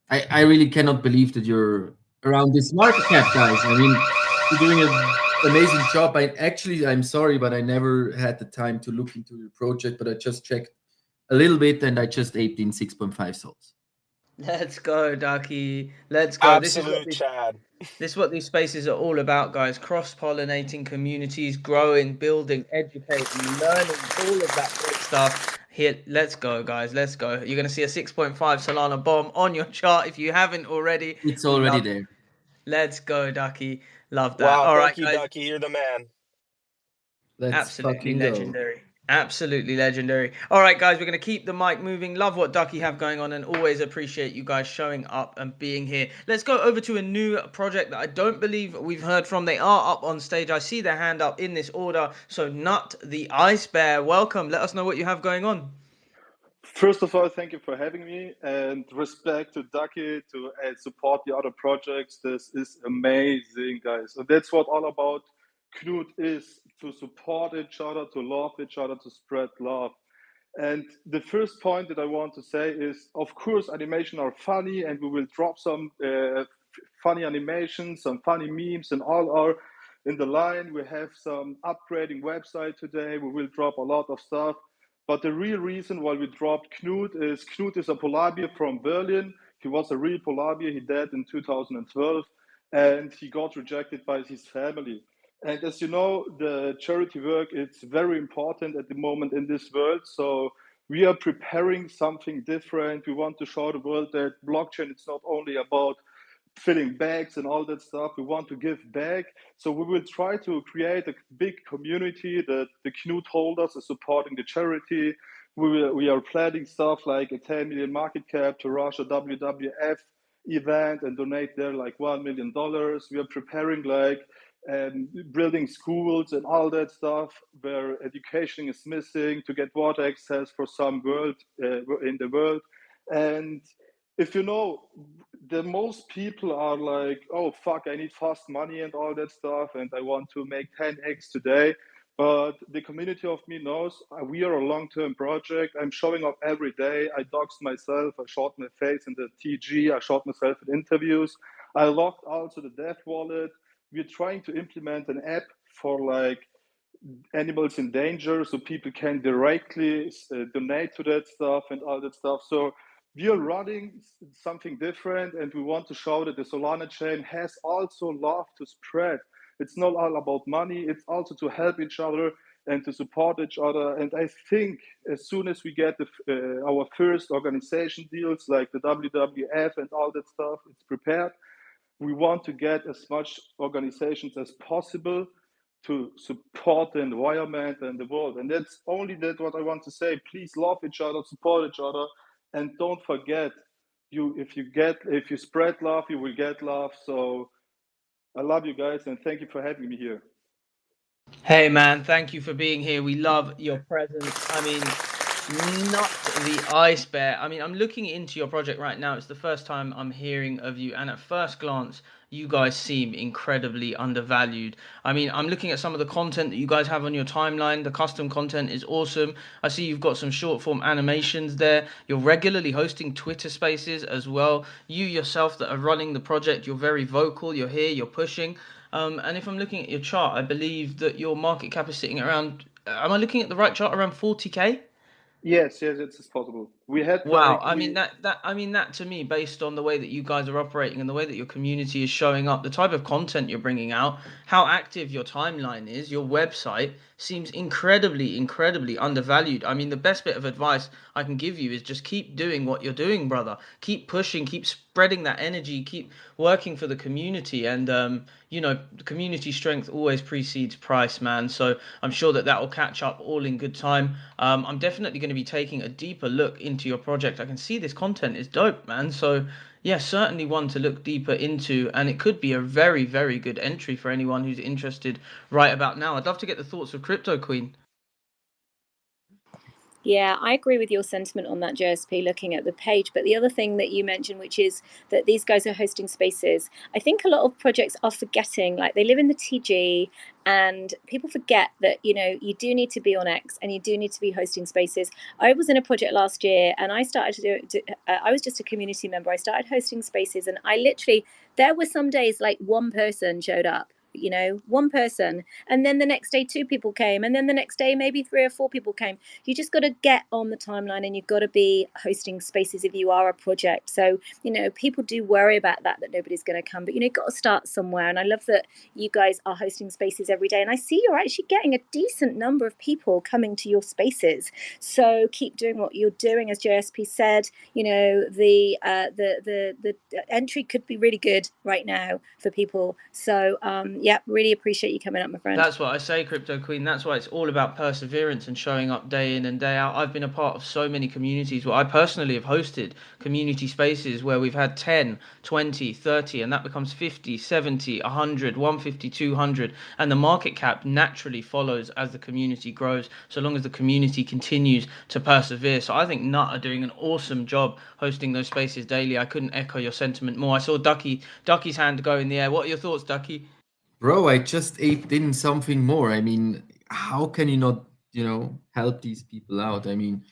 I really cannot believe that you're around this market cap, guys. I mean, you're doing an amazing job. I'm sorry, but I never had the time to look into your project, but I just checked a little bit and I just aped in 6.5 souls. Let's go, Ducky. Let's go. Absolute Chad. This is what these spaces are all about, guys. Cross-pollinating communities, growing, building, educating, learning, all of that great stuff. Here, let's go, guys. Let's go. You're going to see a 6.5 Solana bomb on your chart if you haven't already. It's already Love. there. Let's go, Ducky. Love that. Wow, All right, thank you, guys. Ducky. You're the man. Let's Absolutely fucking go. legendary. Absolutely legendary. All right, guys, we're going to keep the mic moving. Love what Ducky have going on, and always appreciate you guys showing up and being here. Let's go over to a new project that I don't believe we've heard from. They are up on stage. I see their hand up in this order. So, Nut the Ice Bear, welcome. Let us know what you have going on. First of all, thank you for having me, and respect to Ducky to support the other projects. This is amazing, guys. And that's what all about Knut is, to support each other, to love each other, to spread love. And the first point that I want to say is, of course, animation are funny, and we will drop some funny animations, some funny memes, and all are in the line. We have some upgrading website today. We will drop a lot of stuff. But the real reason why we dropped Knut is a polar bear from Berlin. He was a real polar bear. He died in 2012, and he got rejected by his family. And as you know, the charity work it's very important at the moment in this world. So we are preparing something different. We want to show the world that blockchain it's not only about filling bags and all that stuff. We want to give back. So we will try to create a big community that the Knut holders are supporting the charity. We are planning stuff like a 10 million market cap to Russia WWF event and donate there like $1 million. We are preparing like building schools and all that stuff where education is missing to get water access for some world in the world. And if you know, the most people are like, oh fuck, I need fast money and all that stuff, and I want to make 10x today. But the community of me knows we are a long-term project. I'm showing up every day. I doxed myself. I shot my face in the TG. I shot myself in interviews. I logged also the death wallet. We're trying to implement an app for like animals in danger so people can directly donate to that stuff and all that stuff. So we are running something different, and we want to show that the Solana chain has also love to spread. It's not all about money, it's also to help each other and to support each other. And I think as soon as we get our first organization deals like the WWF and all that stuff, it's prepared. We want to get as much organizations as possible to support the environment and the world. And that's only that what I want to say. Please love each other, support each other, and don't forget, if you spread love, you will get love. So I love you guys, and thank you for having me here. Hey man, thank you for being here. We love your presence. I mean, not the ice bear. I mean, I'm looking into your project right now. It's the first time I'm hearing of you, and at first glance, you guys seem incredibly undervalued. I mean, I'm looking at some of the content that you guys have on your timeline. The custom content is awesome. I see you've got some short form animations there. You're regularly hosting Twitter spaces as well. You yourself that are running the project, you're very vocal. You're here, you're pushing. And if I'm looking at your chart, I believe that your market cap is sitting around. Am I looking at the right chart? Around 40K? Yes, it's possible. We had Wow, like I mean that to me, based on the way that you guys are operating and the way that your community is showing up, the type of content you're bringing out, how active your timeline is, your website seems incredibly undervalued. I mean, the best bit of advice I can give you is just keep doing what you're doing, brother. Keep pushing, keep spreading that energy, keep working for the community, and community strength always precedes price, man. So I'm sure that will catch up all in good time. I'm definitely going to be taking a deeper look into your project. I can see this content is dope, man. So yeah, certainly one to look deeper into, and it could be a very good entry for anyone who's interested right about now. I'd love to get the thoughts of Crypto Queen. Yeah, I agree with your sentiment on that, JSP, looking at the page. But the other thing that you mentioned, which is that these guys are hosting spaces, I think a lot of projects are forgetting, like they live in the TG, and people forget that, you do need to be on X and you do need to be hosting spaces. I was in a project last year and I started I was just a community member. I started hosting spaces, and there were some days like one person showed up. One person, and then the next day 2 people came, and then the next day maybe 3 or 4 people came. You just got to get on the timeline, and you've got to be hosting spaces if you are a project. So people do worry about that nobody's going to come, but you've got to start somewhere. And I love that you guys are hosting spaces every day, and I see you're actually getting a decent number of people coming to your spaces. So keep doing what you're doing. As JSP said, the entry could be really good right now for people. So yeah, really appreciate you coming up, my friend. That's what I say, Crypto Queen. That's why it's all about perseverance and showing up day in and day out. I've been a part of so many communities where I personally have hosted community spaces where we've had 10, 20, 30, and that becomes 50, 70, 100, 150, 200. And the market cap naturally follows as the community grows, so long as the community continues to persevere. So I think Nut are doing an awesome job hosting those spaces daily. I couldn't echo your sentiment more. I saw Ducky's hand go in the air. What are your thoughts, Ducky? Bro, I just ate in something more. I mean, how can you not, help these people out? I mean,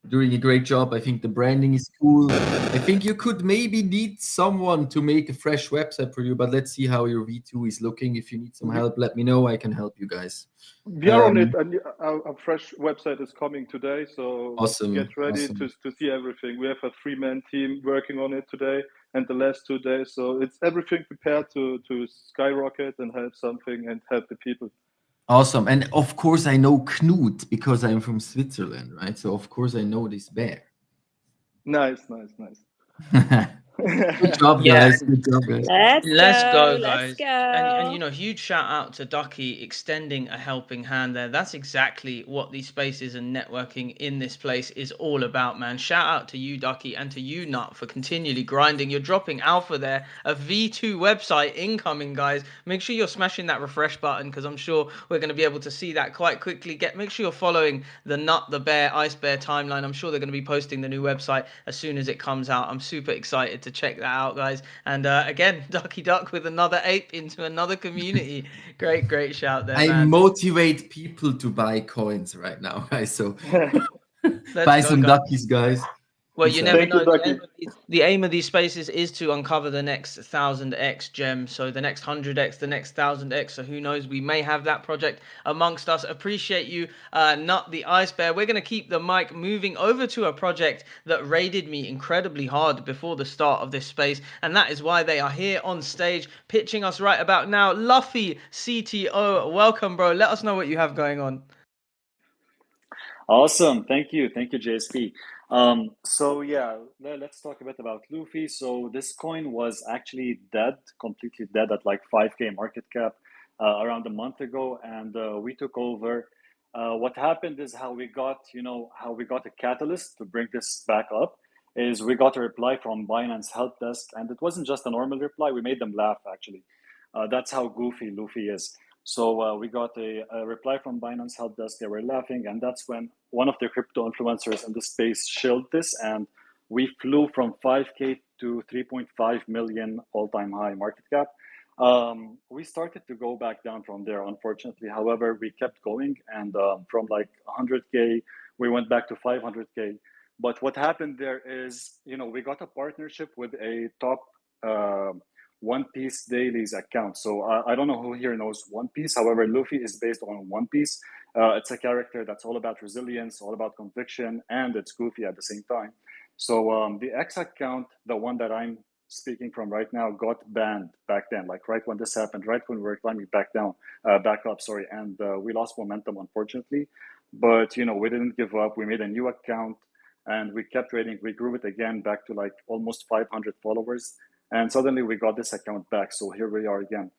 doing a great job. I think the branding is cool. I think you could maybe need someone to make a fresh website for you, but let's see how your V2 is looking. If you need some We, help, let me know. I can help you guys. we are on it, and our fresh website is coming today. So Awesome. get ready Awesome. to see everything. We have a 3-man team working on it today and the last 2 days. So it's everything prepared to skyrocket and help something and help the people. Awesome. And of course, I know Knut because I'm from Switzerland, right? So, of course, I know this bear. Nice. Good job, Yeah, guys. Good job, guys. let's go, Let's guys. go. And you know, huge shout out to Ducky extending a helping hand there. That's exactly what these spaces and networking in this place is all about, man. Shout out to you, Ducky, and to you, Nut, for continually grinding. You're dropping alpha there, a V2 website incoming, guys. Make sure you're smashing that refresh button because I'm sure we're going to be able to see that quite quickly. Make sure you're following the Nut, the Bear, Ice Bear timeline. I'm sure they're going to be posting the new website as soon as it comes out. I'm super excited to check that out, guys. And again, Ducky Duck with another ape into another community. Great shout there, I man. motivate people to buy coins right now, guys. So Let's buy go, some guys. duckies, guys. Well, Peace you out. never Thank you, know. Ducky. The aim of these spaces is to uncover the next 1000x gem. So the next 100x, the next 1000x. So who knows? We may have that project amongst us. Appreciate you, Nut the Ice Bear. We're going to keep the mic moving over to a project that raided me incredibly hard before the start of this space. And that is why they are here on stage pitching us right about now. Luffy CTO, welcome, bro. Let us know what you have going on. Awesome. Thank you. Thank you, JSP. So yeah, let's talk a bit about Luffy. So this coin was actually dead, completely dead at like 5K market cap around a month ago, and we took over. What happened is how we got a catalyst to bring this back up is we got a reply from Binance help desk, and it wasn't just a normal reply. We made them laugh actually. That's how goofy Luffy is. So we got a reply from Binance help desk. They were laughing, and that's when one of the crypto influencers in the space shilled this, and we flew from 5K to 3.5 million all-time high market cap. We started to go back down from there, unfortunately. However, we kept going, and from like 100K, we went back to 500K. But what happened there is, we got a partnership with a top One Piece Daily's account. So I don't know who here knows One Piece. However, Luffy is based on One Piece. It's a character that's all about resilience, all about conviction, and it's goofy at the same time. So the X account, the one that I'm speaking from right now, got banned back then, like right when this happened, right when we were climbing back up, sorry, and we lost momentum, unfortunately. But we didn't give up. We made a new account, and we kept trading. We grew it again back to like almost 500 followers, and suddenly we got this account back. So here we are again.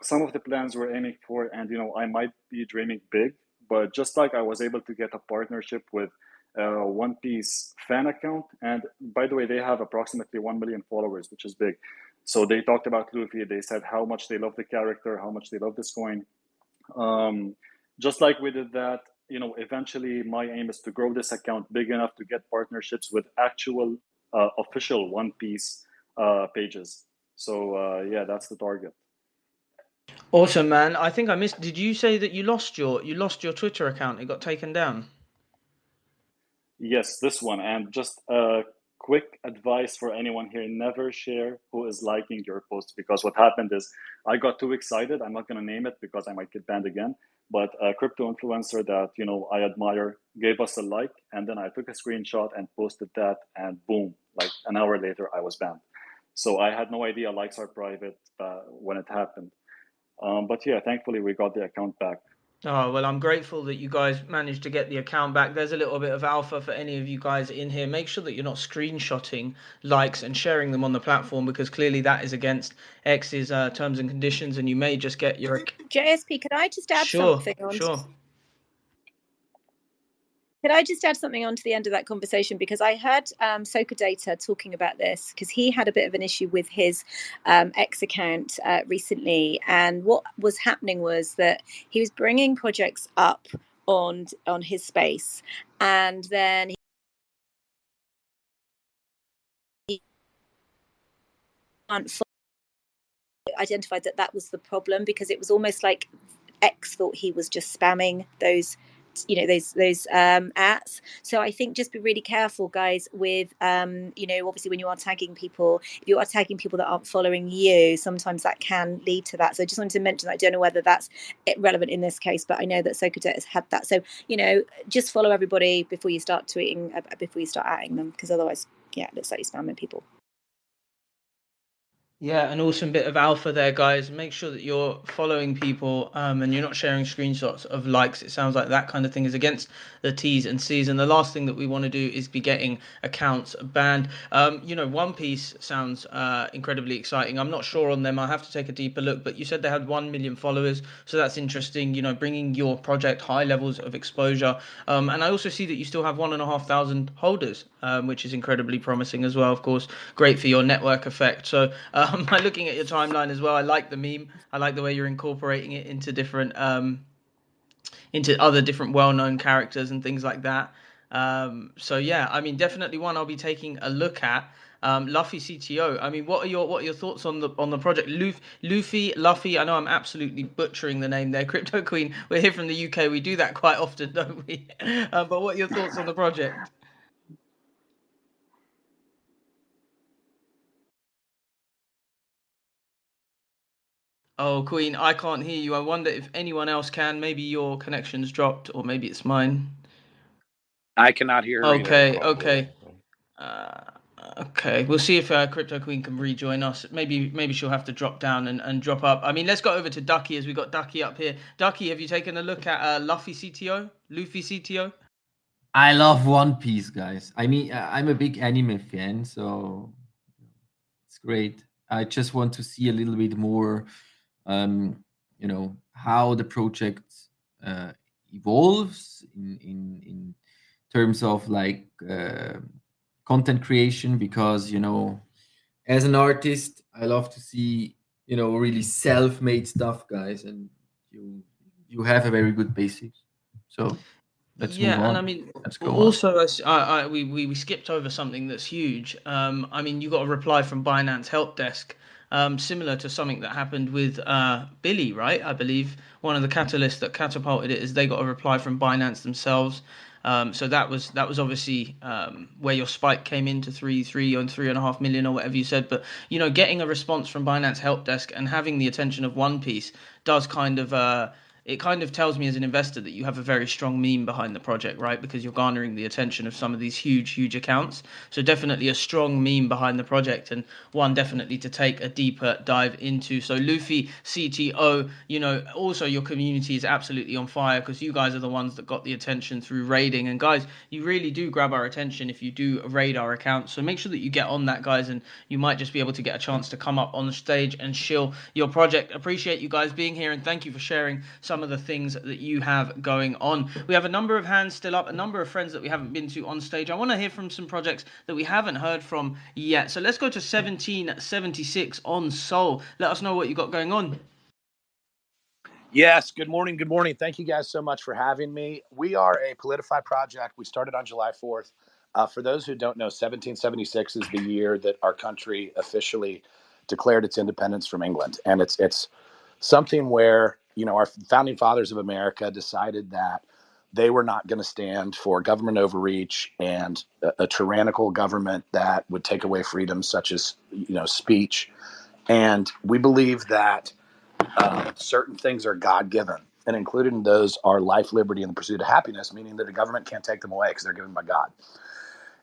Some of the plans we're aiming for, and I might be dreaming big, but just like I was able to get a partnership with One Piece fan account, and by the way, they have approximately 1 million followers, which is big. So they talked about Luffy. They said how much they love the character, how much they love this coin. Just like we did that, eventually my aim is to grow this account big enough to get partnerships with actual official One Piece pages. So yeah, that's the target. Awesome, man. I think I missed. Did you say that you lost your Twitter account? It got taken down. Yes, this one. And just a quick advice for anyone here, never share who is liking your post, because what happened is I got too excited. I'm not going to name it because I might get banned again. But a crypto influencer that, I admire gave us a like, and then I took a screenshot and posted that, and boom, like an hour later, I was banned. So I had no idea likes are private when it happened. But yeah, thankfully we got the account back. Oh, well, I'm grateful that you guys managed to get the account back. There's a little bit of alpha for any of you guys in here. Make sure that you're not screenshotting likes and sharing them on the platform, because clearly that is against X's terms and conditions, and you may just get your... JSP, could I just add something on? Sure. Could I just add something on to the end of that conversation? Because I heard Soka Data talking about this, because he had a bit of an issue with his X account recently. And what was happening was that he was bringing projects up on his space, and then he identified that was the problem, because it was almost like X thought he was just spamming those those ats. So I think just be really careful, guys, with obviously when you are tagging people, if you are tagging people that aren't following you, sometimes that can lead to that. So I just wanted to mention that. I don't know whether that's relevant in this case, but I know that Sokodet has had that. So just follow everybody before you start tweeting, before you start adding them, because otherwise, yeah, it looks like you're spamming people. Yeah, an awesome bit of alpha there, guys. Make sure that you're following people and you're not sharing screenshots of likes. It sounds like that kind of thing is against the T's and C's. And the last thing that we want to do is be getting accounts banned. One Piece sounds incredibly exciting. I'm not sure on them. I have to take a deeper look. But you said they had 1 million followers, so that's interesting. Bringing your project high levels of exposure. And I also see that you still have 1,500 holders, which is incredibly promising as well. Of course, great for your network effect. So. I'm looking at your timeline as well. I like the meme. I like the way you're incorporating it into into other different well-known characters and things like that. So yeah, I mean, definitely one I'll be taking a look at. Luffy CTO. I mean, what are your thoughts on the project? Luffy. I know I'm absolutely butchering the name there. Crypto Queen. We're here from the UK. We do that quite often, don't we? But what are your thoughts on the project? Oh, Queen, I can't hear you. I wonder if anyone else can. Maybe your connection's dropped, or maybe it's mine. I cannot hear her either. Okay, okay. Uh, okay, we'll see if Crypto Queen can rejoin us. Maybe she'll have to drop down and drop up. I mean, let's go over to Ducky as we got Ducky up here. Ducky, have you taken a look at Luffy CTO? Luffy CTO? I love One Piece, guys. I mean, I'm a big anime fan, so it's great. I just want to see a little bit more, how the project uh, evolves in terms of like content creation, because as an artist, I love to see really self-made stuff, guys, and you have a very good basis. So let's move Yeah, and I on. mean, Let's go on. also, we skipped over something that's huge. I mean, you got a reply from Binance Help Desk, similar to something that happened with Billy, right? I believe one of the catalysts that catapulted it is they got a reply from Binance themselves. So that was obviously where your spike came into 3.5 million or whatever you said. But getting a response from Binance Help Desk and having the attention of One Piece does kind of it kind of tells me as an investor that you have a very strong meme behind the project, right? Because you're garnering the attention of some of these huge accounts. So definitely a strong meme behind the project, and one definitely to take a deeper dive into. So Luffy CTO, also your community is absolutely on fire because you guys are the ones that got the attention through raiding. And guys, you really do grab our attention if you do raid our account. So make sure that you get on that, guys, and you might just be able to get a chance to come up on the stage and shill your project. Appreciate you guys being here, and thank you for sharing some of the things that you have going on. We have a number of hands still up, a number of friends that we haven't been to on stage. I want to hear from some projects that we haven't heard from yet. So let's go to 1776 on Soul. Let us know what you got going on. Yes, good morning. Good morning. Thank you guys so much for having me. We are a Politify project. We started on July 4th. For those who don't know, 1776 is the year that our country officially declared its independence from England. And it's something where, our founding fathers of America decided that they were not going to stand for government overreach and a tyrannical government that would take away freedoms such as, speech. And we believe that certain things are God given, and included in those are life, liberty, and the pursuit of happiness, meaning that the government can't take them away because they're given by God.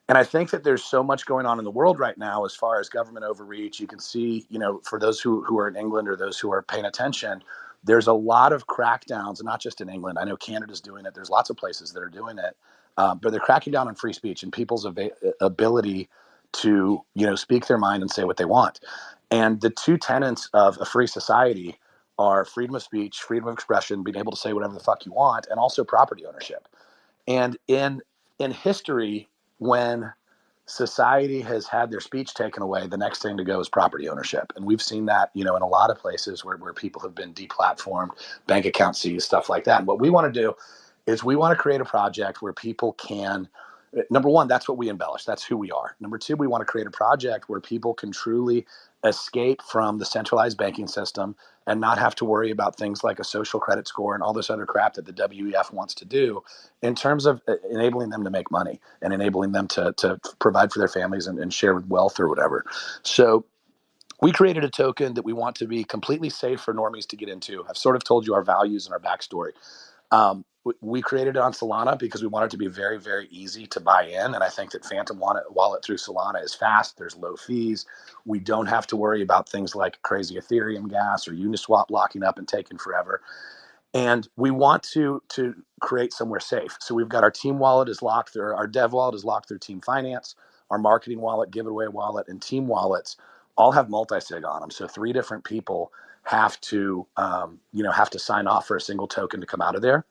And I think that there's so much going on in the world right now as far as government overreach. You can see, for those who are in England or those who are paying attention, there's a lot of crackdowns, not just in England. I know Canada's doing it. There's lots of places that are doing it. But they're cracking down on free speech and people's ability to, speak their mind and say what they want. And the two tenets of a free society are freedom of speech, freedom of expression, being able to say whatever the fuck you want, and also property ownership. And in history, when society has had their speech taken away, the next thing to go is property ownership. And we've seen that, in a lot of places where people have been deplatformed, bank account seized, stuff like that. And what we want to do is we want to create a project where people can, number one, that's what we embellish. That's who we are. Number two, we want to create a project where people can truly escape from the centralized banking system and not have to worry about things like a social credit score and all this other crap that the WEF wants to do in terms of enabling them to make money and enabling them to provide for their families and share wealth or whatever. So we created a token that we want to be completely safe for normies to get into. I've sort of told you our values and our backstory. We created it on Solana because we want it to be very, very easy to buy in. And I think that Phantom Wallet through Solana is fast. There's low fees. We don't have to worry about things like crazy Ethereum gas or Uniswap locking up and taking forever. And we want to create somewhere safe. So we've got our team wallet is locked through, our dev wallet is locked through Team Finance, our marketing wallet, giveaway wallet, and team wallets all have multi-sig on them. So 3 different people have to have to sign off for a single token to come out of there.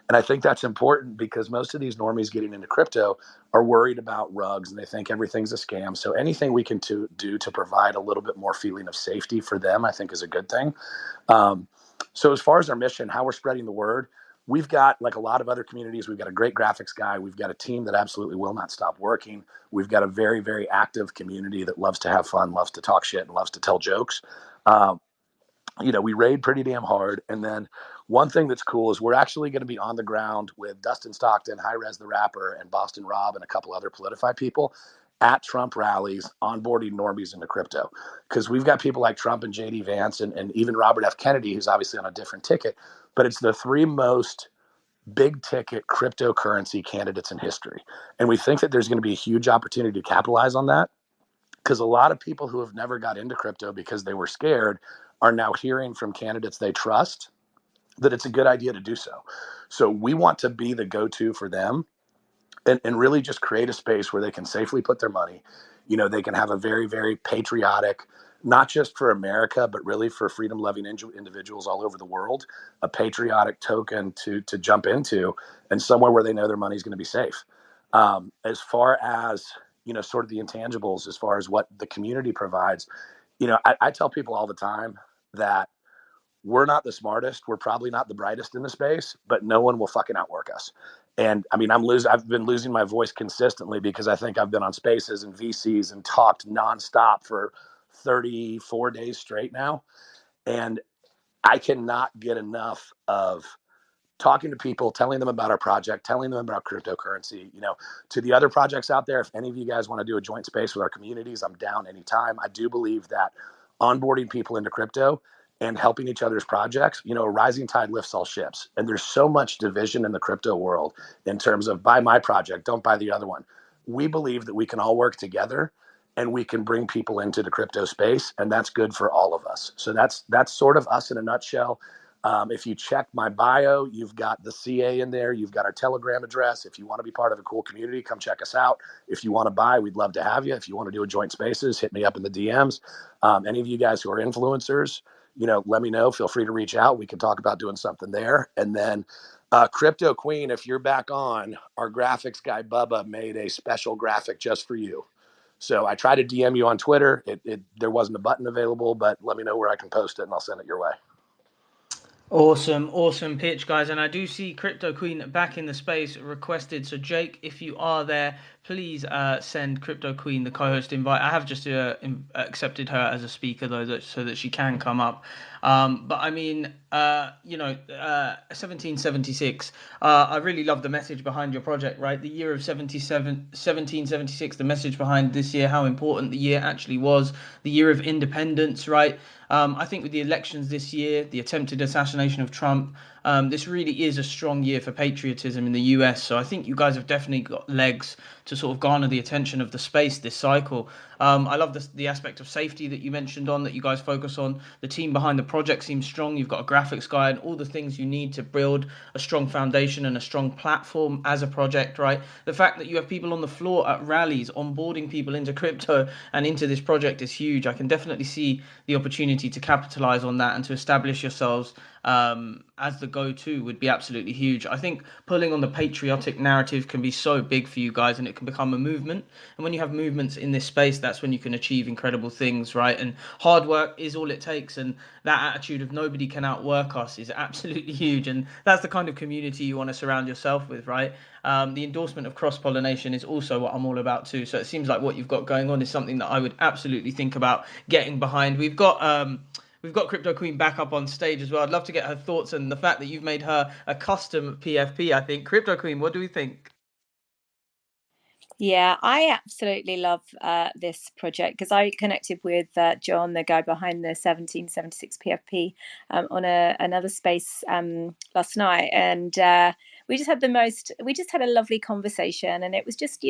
And I think that's important because most of these normies getting into crypto are worried about rugs and they think everything's a scam. So anything we can do to provide a little bit more feeling of safety for them, I think is a good thing. So as far as our mission, how we're spreading the word, we've got, like a lot of other communities, we've got a great graphics guy. We've got a team that absolutely will not stop working. We've got a very, very active community that loves to have fun, loves to talk shit, and loves to tell jokes. Um, we raid pretty damn hard. And then one thing that's cool is we're actually going to be on the ground with Dustin Stockton, High Res the Rapper, and Boston Rob, and a couple other Politify people at Trump rallies, onboarding normies into crypto. Because we've got people like Trump and JD Vance and even Robert F. Kennedy, who's obviously on a different ticket, but it's the 3 most big ticket cryptocurrency candidates in history. And we think that there's going to be a huge opportunity to capitalize on that because a lot of people who have never got into crypto because they were scared are now hearing from candidates they trust that it's a good idea to do so. So we want to be the go-to for them and really just create a space where they can safely put their money. They can have a very, very patriotic, not just for America, but really for freedom-loving individuals all over the world, a patriotic token to jump into and somewhere where they know their money's going to be safe. As far as, sort of the intangibles, as far as what the community provides, I tell people all the time that we're not the smartest. We're probably not the brightest in the space, but no one will fucking outwork us. And I mean, I've been losing my voice consistently because I think I've been on spaces and VCs and talked nonstop for 34 days straight now. And I cannot get enough of talking to people, telling them about our project, telling them about cryptocurrency, to the other projects out there. If any of you guys want to do a joint space with our communities, I'm down anytime. I do believe that onboarding people into crypto and helping each other's projects, a rising tide lifts all ships. And there's so much division in the crypto world in terms of buy my project, don't buy the other one. We believe that we can all work together and we can bring people into the crypto space, and that's good for all of us. So that's sort of us in a nutshell. If you check my bio, you've got the CA in there. You've got our Telegram address. If you want to be part of a cool community, come check us out. If you want to buy, we'd love to have you. If you want to do a joint spaces, hit me up in the DMs. Any of you guys who are influencers, let me know. Feel free to reach out. We can talk about doing something there. And then Crypto Queen, if you're back on, our graphics guy, Bubba, made a special graphic just for you. So I tried to DM you on Twitter. There wasn't a button available, but let me know where I can post it and I'll send it your way. Awesome pitch, guys. And I do see Crypto Queen back in the space requested. So Jake, if you are there, please send Crypto Queen the co-host invite. I have just accepted her as a speaker though, so that she can come up. But I mean, 1776. I really love the message behind your project, right? The year of 1776, the message behind this year, how important the year actually was, the year of independence, right? I think with the elections this year, the attempted assassination of Trump, this really is a strong year for patriotism in the US. So I think you guys have definitely got legs to sort of garner the attention of the space this cycle. I love the aspect of safety that you mentioned on, that you guys focus on. The team behind the project seems strong. You've got a graphics guy and all the things you need to build a strong foundation and a strong platform as a project, right? The fact that you have people on the floor at rallies onboarding people into crypto and into this project is huge. I can definitely see the opportunity to capitalize on that and to establish yourselves as the go-to would be absolutely huge. I think pulling on the patriotic narrative can be so big for you guys, and it can become a movement. And when you have movements in this space, that's when you can achieve incredible things, right? And hard work is all it takes, and that attitude of nobody can outwork us is absolutely huge, and that's the kind of community you want to surround yourself with, right? The endorsement of cross pollination is also what I'm all about too. So it seems like what you've got going on is something that I would absolutely think about getting behind. We've got Crypto Queen back up on stage as well. I'd love to get her thoughts on the fact that you've made her a custom PFP. I think Crypto Queen, what do we think? Yeah, I absolutely love this project because I connected with John, the guy behind the 1776 PFP, on another space last night, and we just had a lovely conversation, and it was just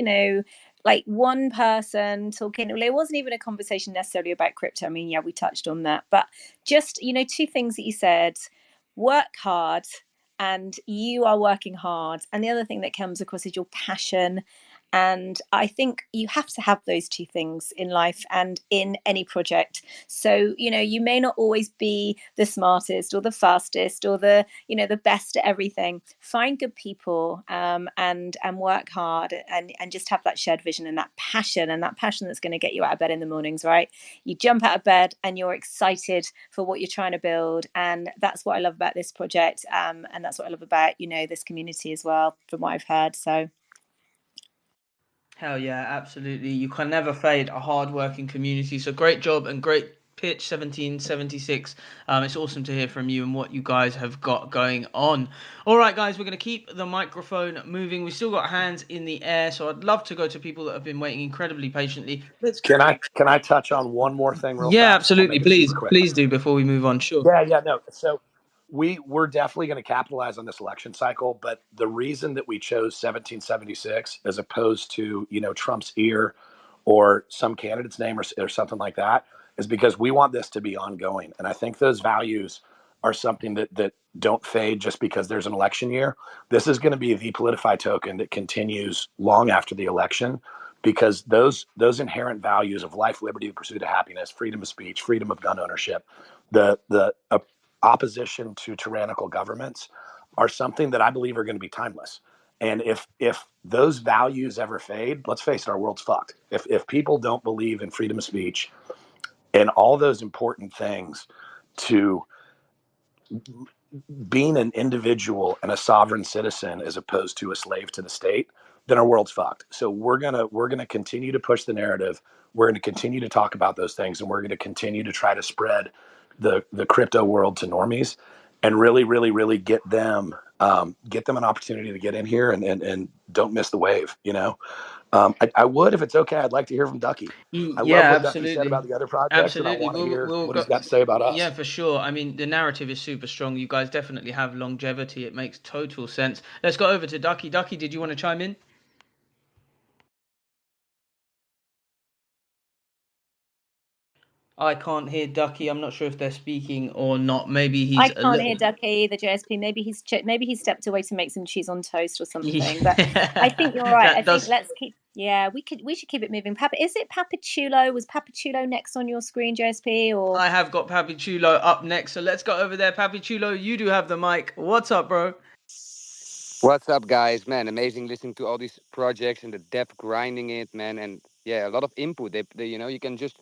like one person talking. Well, it wasn't even a conversation necessarily about crypto. I mean, yeah, we touched on that, but just two things that you said: work hard, and you are working hard, and the other thing that comes across is your passion. And I think you have to have those two things in life and in any project. So, you may not always be the smartest or the fastest or the best at everything. Find good people, and work hard, and just have that shared vision and that passion, that's going to get you out of bed in the mornings, right? You jump out of bed and you're excited for what you're trying to build. And that's what I love about this project. And that's what I love about, this community as well, from what I've heard. So, Hell yeah, absolutely. You can never fade a hard-working community. So great job and great pitch, 1776. It's awesome to hear from you and what you guys have got going on. All right, guys, we're going to keep the microphone moving. We've still got hands in the air, so I'd love to go to people that have been waiting incredibly patiently. Let's. Can I touch on one more thing real Yeah, fast? I'll absolutely. make it Please, super quick. please do before we move on. Sure. Yeah, no. So we're definitely going to capitalize on this election cycle, but the reason that we chose 1776 as opposed to Trump's ear or some candidate's name or something like that is because we want this to be ongoing, and I think those values are something that don't fade just because there's an election year. This is going to be the politify token that continues long after the election because those inherent values of life, liberty, the pursuit of happiness, freedom of speech, freedom of gun ownership, the opposition to tyrannical governments are something that I believe are going to be timeless. And if those values ever fade, let's face it, our world's fucked. If people don't believe in freedom of speech and all those important things to being an individual and a sovereign citizen as opposed to a slave to the state, then our world's fucked. So we're gonna continue to push the narrative. We're gonna continue to talk about those things, and we're gonna continue to try to spread the crypto world to normies, and really, really, really get them an opportunity to get in here and don't miss the wave. I would, if it's okay, I'd like to hear from Ducky. I love Yeah, what Ducky said absolutely. about the other projects, and I Absolutely. want to We'll hear we'll what go. he's got to say about Yeah, us. for sure. I mean, the narrative is super strong. You guys definitely have longevity. It makes total sense. Let's go over to Ducky. Ducky, did you want to chime in? I can't hear Ducky. I'm not sure if they're speaking or not. Maybe I he's a can't hear little. Ducky, the JSP. Maybe he's stepped away to make some cheese on toast or something. But I think you're right. I That think does. let's keep. Yeah, we should keep it moving. Papa, is it Papachulo? Was Papachulo next on your screen, JSP? Or I have got Papi Chulo up next, so let's go over there. Papi Chulo, you do have the mic. What's up, bro? What's up, guys? Man, amazing listening to all these projects and the depth grinding it, man. And yeah, a lot of input. You can just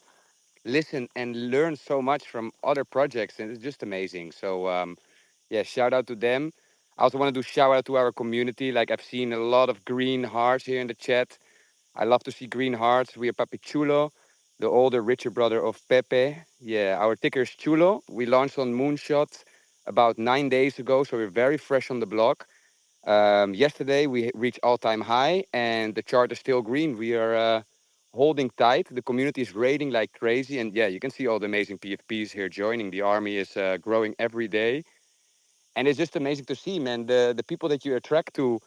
listen and learn so much from other projects, and it's just amazing. So, yeah, shout out to them. I also want to do shout out to our community. Like, I've seen a lot of green hearts here in the chat. I love to see green hearts. We are Papi Chulo, the older, richer brother of Pepe. Yeah, our ticker is Chulo. We launched on Moonshot about 9 days ago, so we're very fresh on the block. Yesterday we reached all-time high, and the chart is still green. We are holding tight. The community is raiding like crazy, and yeah, you can see all the amazing PFPs here joining. The army is growing every day, and it's just amazing to see, man. The people that you attract to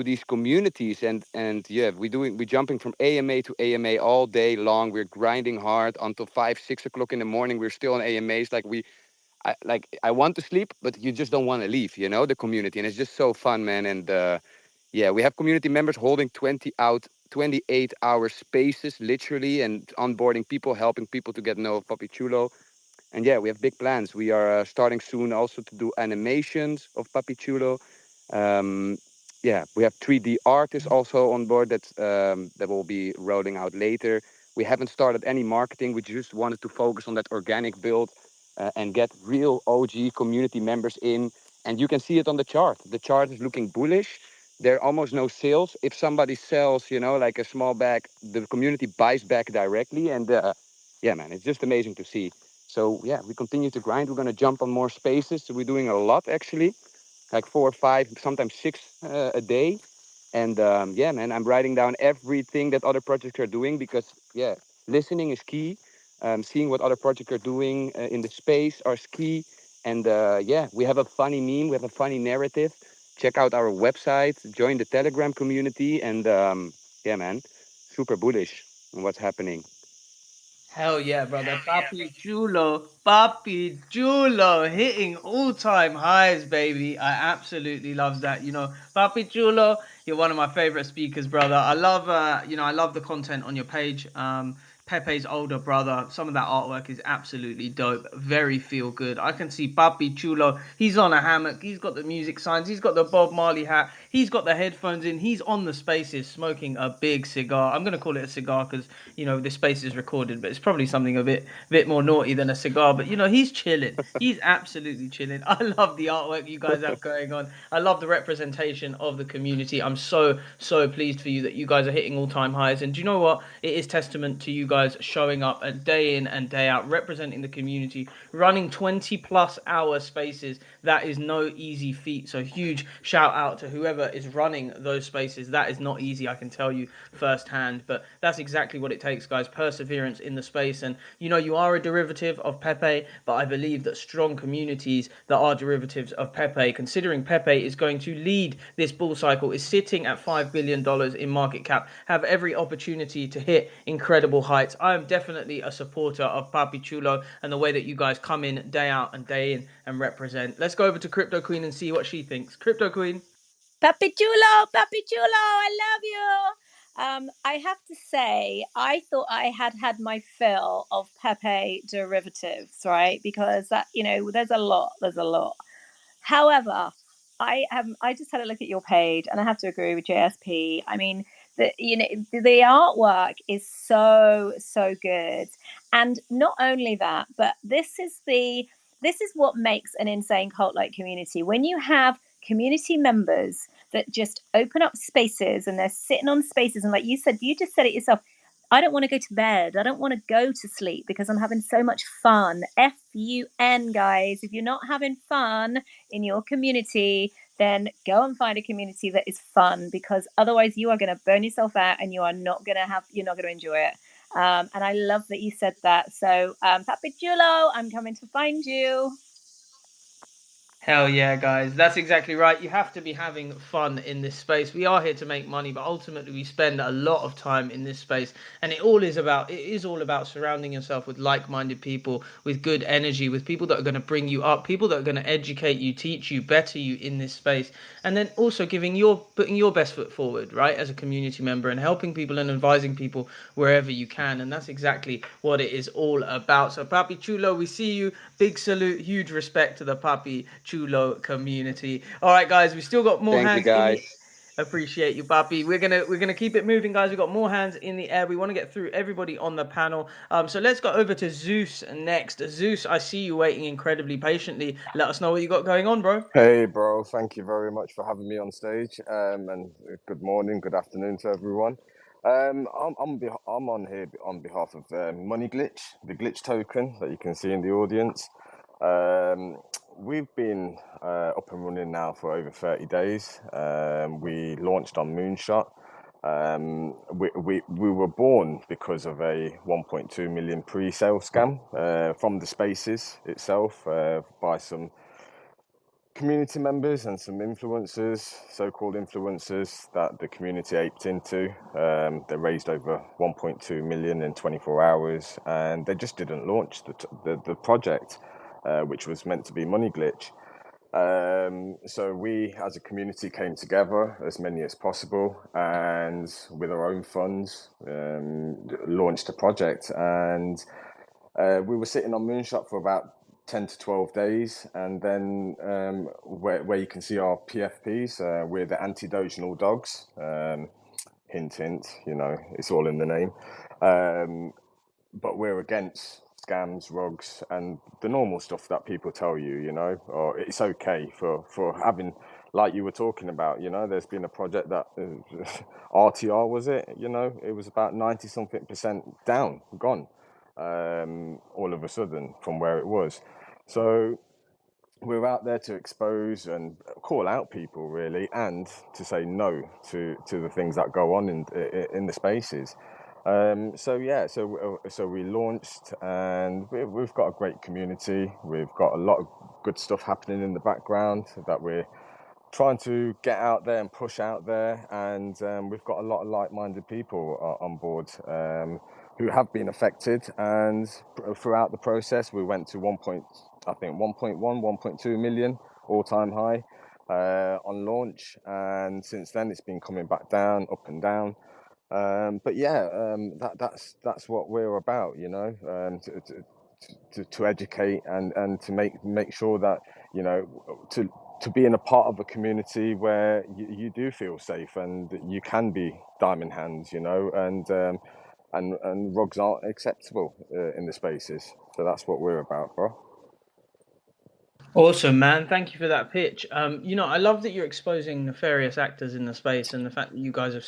these communities, and yeah, we're jumping from AMA to AMA all day long. We're grinding hard until 5, 6 o'clock in the morning. We're still on AMAs, I want to sleep, but you just don't want to leave, the community. And it's just so fun, man. And yeah, we have community members holding 28-hour spaces, literally, and onboarding people, helping people to get to know Papi Chulo. And yeah, we have big plans. We are starting soon also to do animations of Papi Chulo. Um, yeah, we have 3D artists also on board that will be rolling out later. We haven't started any marketing. We just wanted to focus on that organic build and get real OG community members in. And you can see it on the chart. The chart is looking bullish. There are almost no sales. If somebody sells, like a small bag, the community buys back directly. And yeah, man, it's just amazing to see. So yeah, we continue to grind. We're going to jump on more spaces. So we're doing a lot, actually, like 4 or 5, sometimes 6 a day. And yeah, man, I'm writing down everything that other projects are doing because, yeah, listening is key. Seeing what other projects are doing in the space are key. And yeah, we have a funny meme, we have a funny narrative. Check out our website, join the Telegram community, and yeah, man, super bullish on what's happening. Hell yeah, brother. Papi Chulo, hitting all-time highs, baby. I absolutely love that. Papi Chulo, you're one of my favorite speakers, brother. I love, I love the content on your page. Pepe's older brother. Some of that artwork is absolutely dope. Very feel good. I can see Papi Chulo. He's on a hammock. He's got the music signs. He's got the Bob Marley hat. He's got the headphones in. He's on the spaces smoking a big cigar. I'm gonna call it a cigar because this space is recorded, but it's probably something a bit more naughty than a cigar. But he's chilling. He's absolutely chilling. I love the artwork you guys have going on. I love the representation of the community. I'm so pleased for you that you guys are hitting all-time highs. And do you know what? It is testament to you guys showing up a day in and day out, representing the community, running 20 plus hour spaces. That is no easy feat. So huge shout out to whoever is running those spaces. That is not easy, I can tell you firsthand. But that's exactly what it takes, guys. Perseverance in the space. And you are a derivative of Pepe, but I believe that strong communities that are derivatives of Pepe, considering Pepe is going to lead this bull cycle, is sitting at $5 billion in market cap, have every opportunity to hit incredible heights. I am definitely a supporter of Papi Chulo and the way that you guys come in day out and day in and represent. Let's go over to Crypto Queen and see what she thinks. Crypto Queen. Papi Chulo, I love you. I have to say, I thought I had my fill of Pepe derivatives, right? Because that, there's a lot. However, I just had a look at your page, and I have to agree with JSP. I mean, the artwork is so good, and not only that, but this is what makes an insane cult-like community. When you have community members that just open up spaces and they're sitting on spaces, and like you said, you just said it yourself. I don't want to go to bed. I don't want to go to sleep because I'm having so much fun. FUN, guys. If you're not having fun in your community, then go and find a community that is fun, because otherwise you are going to burn yourself out and you're not going to enjoy it. And I love that you said that. So, Papi Chulo, I'm coming to find you. Hell yeah, guys. That's exactly right. You have to be having fun in this space. We are here to make money, but ultimately we spend a lot of time in this space. And it is all about surrounding yourself with like-minded people, with good energy, with people that are going to bring you up, people that are going to educate you, teach you, better you in this space. And then also putting your best foot forward, right, as a community member, and helping people and advising people wherever you can. And that's exactly what it is all about. So Papi Chulo, we see you. Big salute, huge respect to the Papi Chulo community. All right, guys, we still got more Thank you, hands in the. guys. Appreciate you, Papi. We're gonna keep it moving, guys. We've got more hands in the air. We want to get through everybody on the panel. So let's go over to Zeus next. Zeus, I see you waiting incredibly patiently. Let us know what you got going on, bro. Hey, bro. Thank you very much for having me on stage. And good morning, good afternoon to everyone. I'm on here on behalf of Money Glitch, the glitch token that you can see in the audience. We've been up and running now for over 30 days. We launched on Moonshot. We were born because of a 1.2 million pre-sale scam from the spaces itself by some community members and some influencers, so-called influencers that the community aped into. They raised over 1.2 million in 24 hours, and they just didn't launch the project, which was meant to be Money Glitch. So we as a community came together, as many as possible, and with our own funds launched a project. And we were sitting on Moonshot for about 10 to 12 days, and then where you can see our PFPs, we're the anti-doginal dogs. Hint, hint, it's all in the name. Um, but we're against scams, rugs, and the normal stuff that people tell you, or it's okay for having, like you were talking about, there's been a project that RTR was it, it was about 90 something percent down, gone, all of a sudden from where it was. So we're out there to expose and call out people really, and to say no to the things that go on in the spaces. So we launched, and we've got a great community. We've got a lot of good stuff happening in the background that we're trying to get out there and push out there, and we've got a lot of like-minded people on board who have been affected. And throughout the process, we went to 1.1, 1.2 million all-time high on launch, and since then it's been coming back down, up and down. But yeah, that's what we're about, to educate and to make sure that to be in a part of a community where you do feel safe and you can be diamond hands, and rugs aren't acceptable in the spaces. So that's what we're about, bro. Awesome, man. Thank you for that pitch. I love that you're exposing nefarious actors in the space, and the fact that you guys have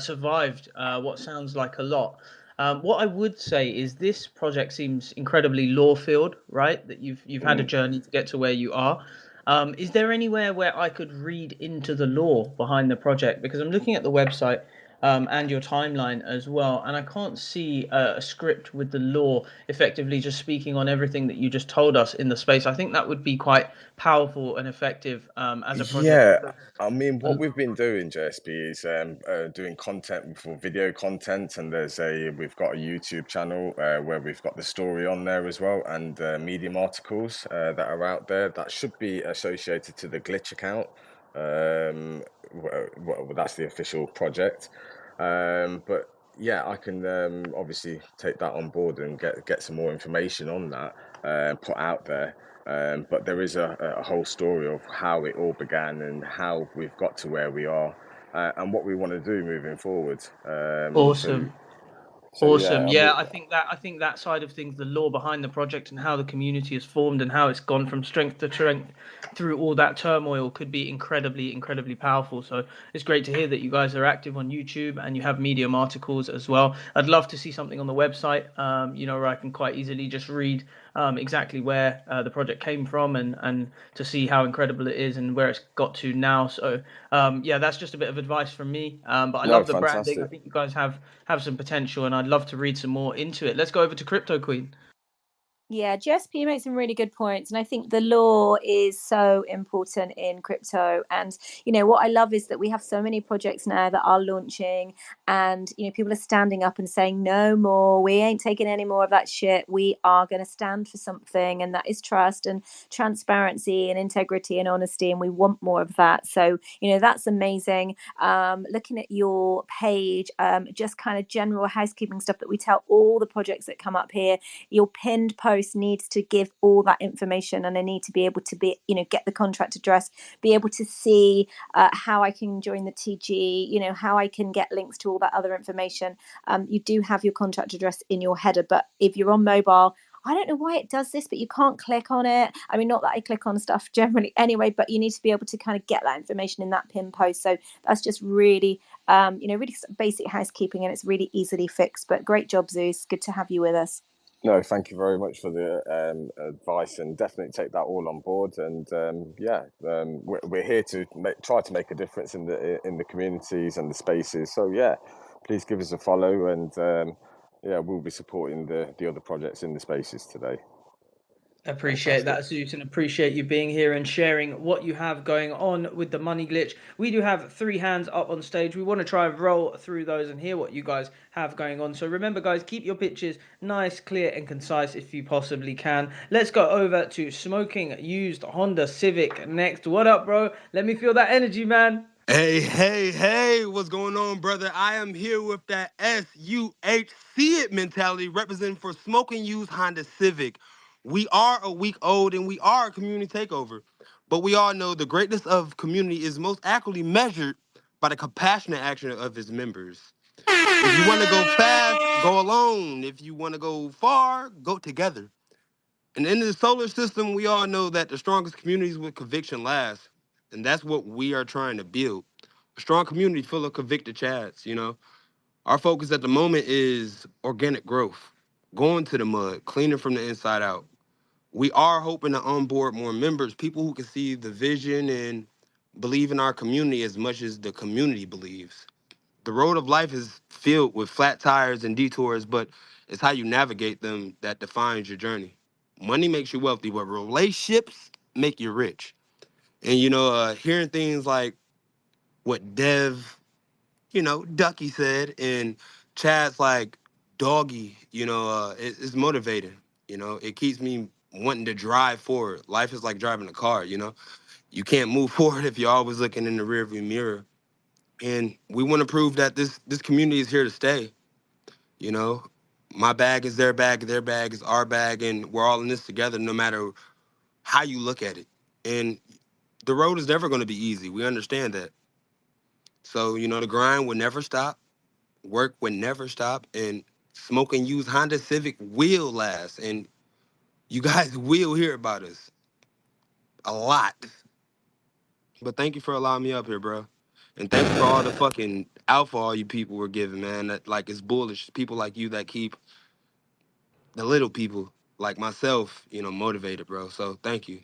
survived what sounds like a lot. What I would say is this project seems incredibly law filled, right? That you've had a journey to get to where you are. Is there anywhere where I could read into the law behind the project? Because I'm looking at the website and your timeline as well. And I can't see a script with the law effectively just speaking on everything that you just told us in the space. I think that would be quite powerful and effective as a project. Yeah, I mean, what we've been doing, JSB, is doing content for video content, and we've got a YouTube channel where we've got the story on there as well, and Medium articles that are out there that should be associated to the Glitch account. Well, that's the official project. But yeah, I can obviously take that on board and get some more information on that put out there. But there is a whole story of how it all began and how we've got to where we are, and what we want to do moving forward. Awesome. Awesome. Yeah, Yeah, I think that side of things, the lore behind the project and how the community has formed and how it's gone from strength to strength through all that turmoil could be incredibly, incredibly powerful. So it's great to hear that you guys are active on YouTube and you have Medium articles as well. I'd love to see something on the website, where I can quite easily just read exactly where the project came from and to see how incredible it is and where it's got to now. So yeah, that's just a bit of advice from me. But I no, love the branding. I fantastic. think you guys have some potential, and I'd love to read some more into it. Let's go over to Crypto Queen. Yeah, GSP makes some really good points. And I think the law is so important in crypto. And, what I love is that we have so many projects now that are launching and, people are standing up and saying, no more, we ain't taking any more of that shit. We are going to stand for something. And that is trust and transparency and integrity and honesty. And we want more of that. So, that's amazing. Looking at your page, just kind of general housekeeping stuff that we tell all the projects that come up here. Your pinned post needs to give all that information, and I need to be able to get the contract address, be able to see how I can join the TG, how I can get links to all that other information. You do have your contract address in your header, but if you're on mobile, I don't know why it does this, but you can't click on it. I mean, not that I click on stuff generally anyway, but you need to be able to kind of get that information in that pin post. So that's just really, really basic housekeeping, and it's really easily fixed. But great job, Zeus. Good to have you with us. No, thank you very much for the advice, and definitely take that all on board. And we're here to try to make a difference in the communities and the spaces. So yeah, please give us a follow, and yeah, we'll be supporting the other projects in the spaces today. Appreciate Fantastic. that, Zeus, and appreciate you being here and sharing what you have going on with the money glitch. We do have 3 hands up on stage. We want to try and roll through those and hear what you guys have going on. So remember, guys, keep your pictures nice, clear, and concise if you possibly can. Let's go over to Smoking Used Honda Civic next. What up, bro? Let me feel that energy, man. Hey, hey, hey, what's going on, brother? I am here with that SUHC it mentality representing for Smoking Used Honda Civic. We are a week old and we are a community takeover. But we all know the greatness of community is most accurately measured by the compassionate action of its members. If you want to go fast, go alone. If you want to go far, go together. And in the solar system, we all know that the strongest communities with conviction last. And that's what we are trying to build. A strong community full of convicted chads, you know. Our focus at the moment is organic growth, going to the mud, cleaning from the inside out. We are hoping to onboard more members, people who can see the vision and believe in our community as much as the community believes. The road of life is filled with flat tires and detours, but it's how you navigate them that defines your journey. Money makes you wealthy, but relationships make you rich. And hearing things like what Dev, Ducky said, and Chad's like doggy, it's motivating. It keeps me wanting to drive forward. Life is like driving a car. You can't move forward if you're always looking in the rearview mirror. And we want to prove that this community is here to stay. You know, my bag is their bag is our bag, and we're all in this together, no matter how you look at it. And the road is never going to be easy. We understand that. So, the grind will never stop. Work will never stop. And smoking used Honda Civic will last. And you guys will hear about us a lot. But thank you for allowing me up here, bro. And thank you for all the fucking alpha all you people were giving, man. That, like, it's bullish. People like you that keep the little people like myself, motivated, bro. So thank you.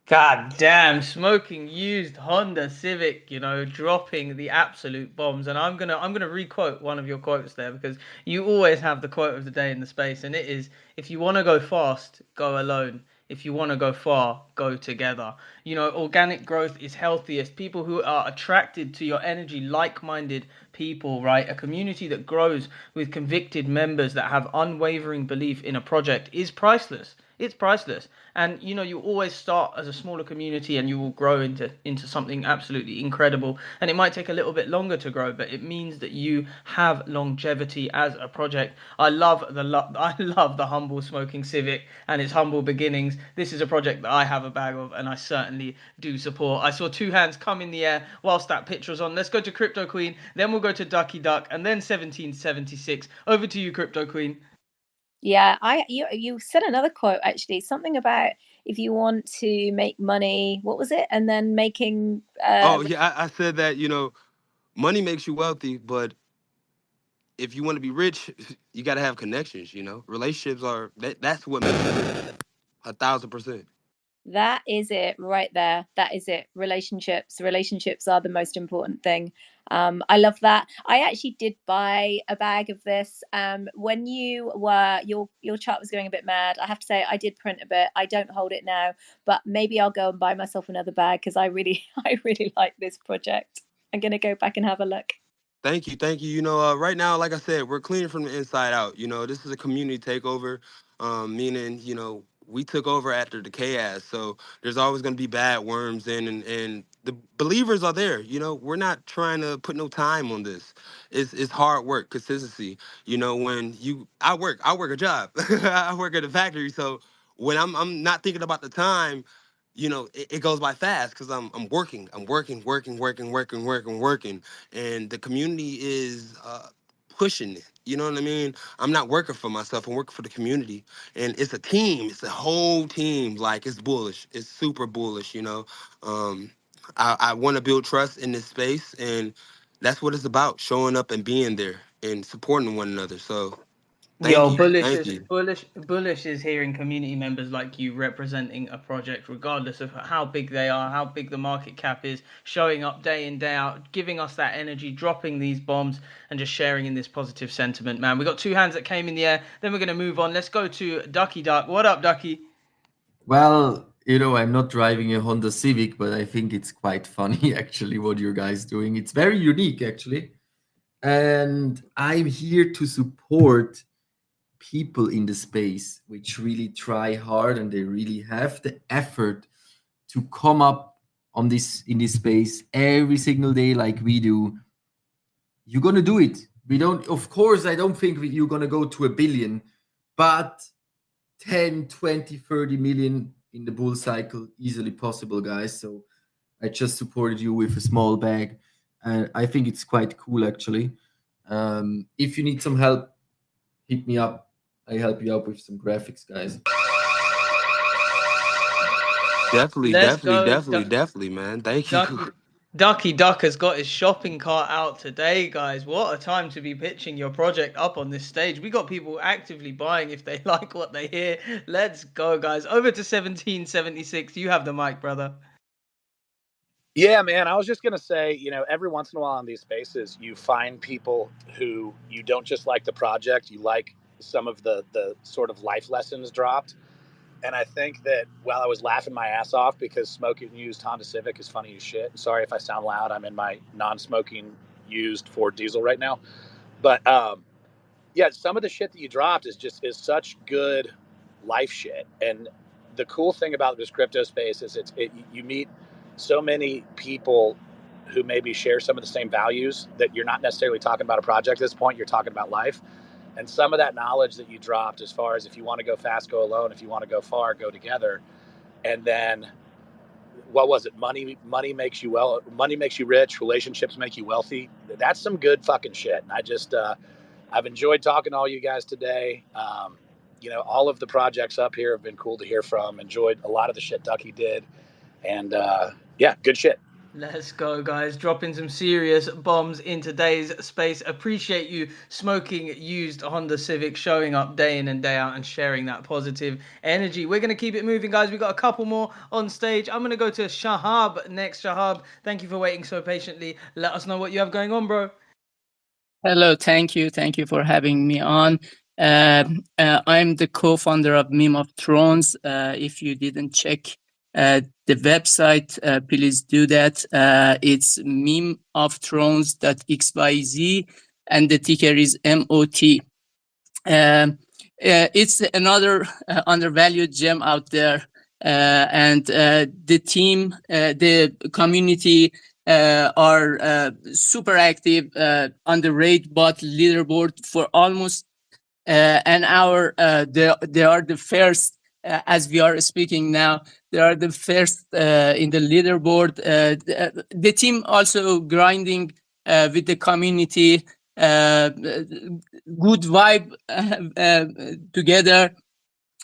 God damn, smoking used Honda Civic, dropping the absolute bombs. And I'm gonna requote one of your quotes there, because you always have the quote of the day in the space, and it is, if you want to go fast, go alone. If you want to go far, go together. Organic growth is healthiest. People who are attracted to your energy, like-minded people, right? A community that grows with convicted members that have unwavering belief in a project is priceless. It's priceless. And you always start as a smaller community, and you will grow into something absolutely incredible. And it might take a little bit longer to grow, but it means that you have longevity as a project. I love the humble smoking Civic and its humble beginnings. This is a project that I have a bag of, and I certainly do support. I saw two hands come in the air whilst that picture was on. Let's go to Crypto Queen, then we'll go to Ducky Duck, and then 1776. Over to you, Crypto Queen. Yeah, you said another quote, actually, something about if you want to make money, what was it? And then making Oh yeah, I said that, money makes you wealthy, but if you want to be rich, you got to have connections. Relationships that's what makes you rich. 1,000%. that is it right there. That is it. Relationships are the most important thing. I love that. I actually did buy a bag of this. When your chart was going a bit mad, I have to say I did print a bit. I don't hold it now, but maybe I'll go and buy myself another bag, because I really I really like this project. I'm gonna go back and have a look. Thank you, thank you. Right now, like I said, we're cleaning from the inside out. This is a community takeover, meaning we took over after the chaos. So there's always going to be bad worms in, and the believers are there. We're not trying to put no time on this. It's hard work, consistency. When I work a job, I work at a factory. So when I'm not thinking about the time, it goes by fast because I'm working. I'm working, and the community is pushing it. You know what I mean? I'm not working for myself. I'm working for the community, and it's a team. It's a whole team. Like, it's bullish. It's super bullish. Um, I want to build trust in this space, and that's what it's about: showing up and being there and supporting one another. So, thank Yo, you, bullish thank is you. bullish. Bullish is hearing community members like you representing a project, regardless of how big they are, how big the market cap is, showing up day in day out, giving us that energy, dropping these bombs, and just sharing in this positive sentiment. Man, we got two hands that came in the air. Then we're gonna move on. Let's go to Ducky Duck. What up, Ducky? Well, I'm not driving a Honda Civic, but I think it's quite funny actually what you guys doing. It's very unique actually. And I'm here to support people in the space which really try hard and they really have the effort to come up on this in this space every single day like we do. You're gonna do it. We don't, of course, I don't think you're gonna go to a billion, but 10, 20, 30 million in the bull cycle easily possible, guys. So I just supported you with a small bag. I think it's quite cool actually. If you need some help, hit me up. I help you out with some graphics, guys. Definitely, Let's definitely, go. definitely, definitely, man. Thank you. Ducky Duck has got his shopping cart out today, guys. What a time to be pitching your project up on this stage. We got people actively buying if they like what they hear. Let's go, guys. Over to 1776. You have the mic, brother. Yeah, man. I was just gonna say, every once in a while in these spaces, you find people who you don't just like the project, you like some of the sort of life lessons dropped. And I think that while I was laughing my ass off because smoking used Honda Civic is funny as shit. Sorry if I sound loud. I'm in my non-smoking used Ford diesel right now. But yeah, some of the shit that you dropped is such good life shit. And the cool thing about this crypto space is you meet so many people who maybe share some of the same values that you're not necessarily talking about a project at this point. You're talking about life. And some of that knowledge that you dropped, as far as if you want to go fast, go alone. If you want to go far, go together. And then what was it? Money makes you money makes you rich. Relationships make you wealthy. That's some good fucking shit. And I've enjoyed talking to all you guys today. All of the projects up here have been cool to hear from. Enjoyed a lot of the shit Ducky did. And yeah, good shit. Let's go, guys. Dropping some serious bombs in today's space. Appreciate you smoking used Honda Civic, showing up day in and day out and sharing that positive energy. We're going to keep it moving, guys. We've got a couple more on stage. I'm going to go to Shahab next. Shahab, thank you for waiting so patiently. Let us know what you have going on, bro. Hello, thank you. Thank you for having me on. I'm the co-founder of Meme of Thrones. If you didn't check the website, please do that. It's memeofthrones.xyz and the ticker is MOT. It's another undervalued gem out there. And the team, the community are super active on the raid bot leaderboard for almost an hour. They are the first, as we are speaking now, they are the first in the leaderboard. The team also grinding with the community, good vibe together.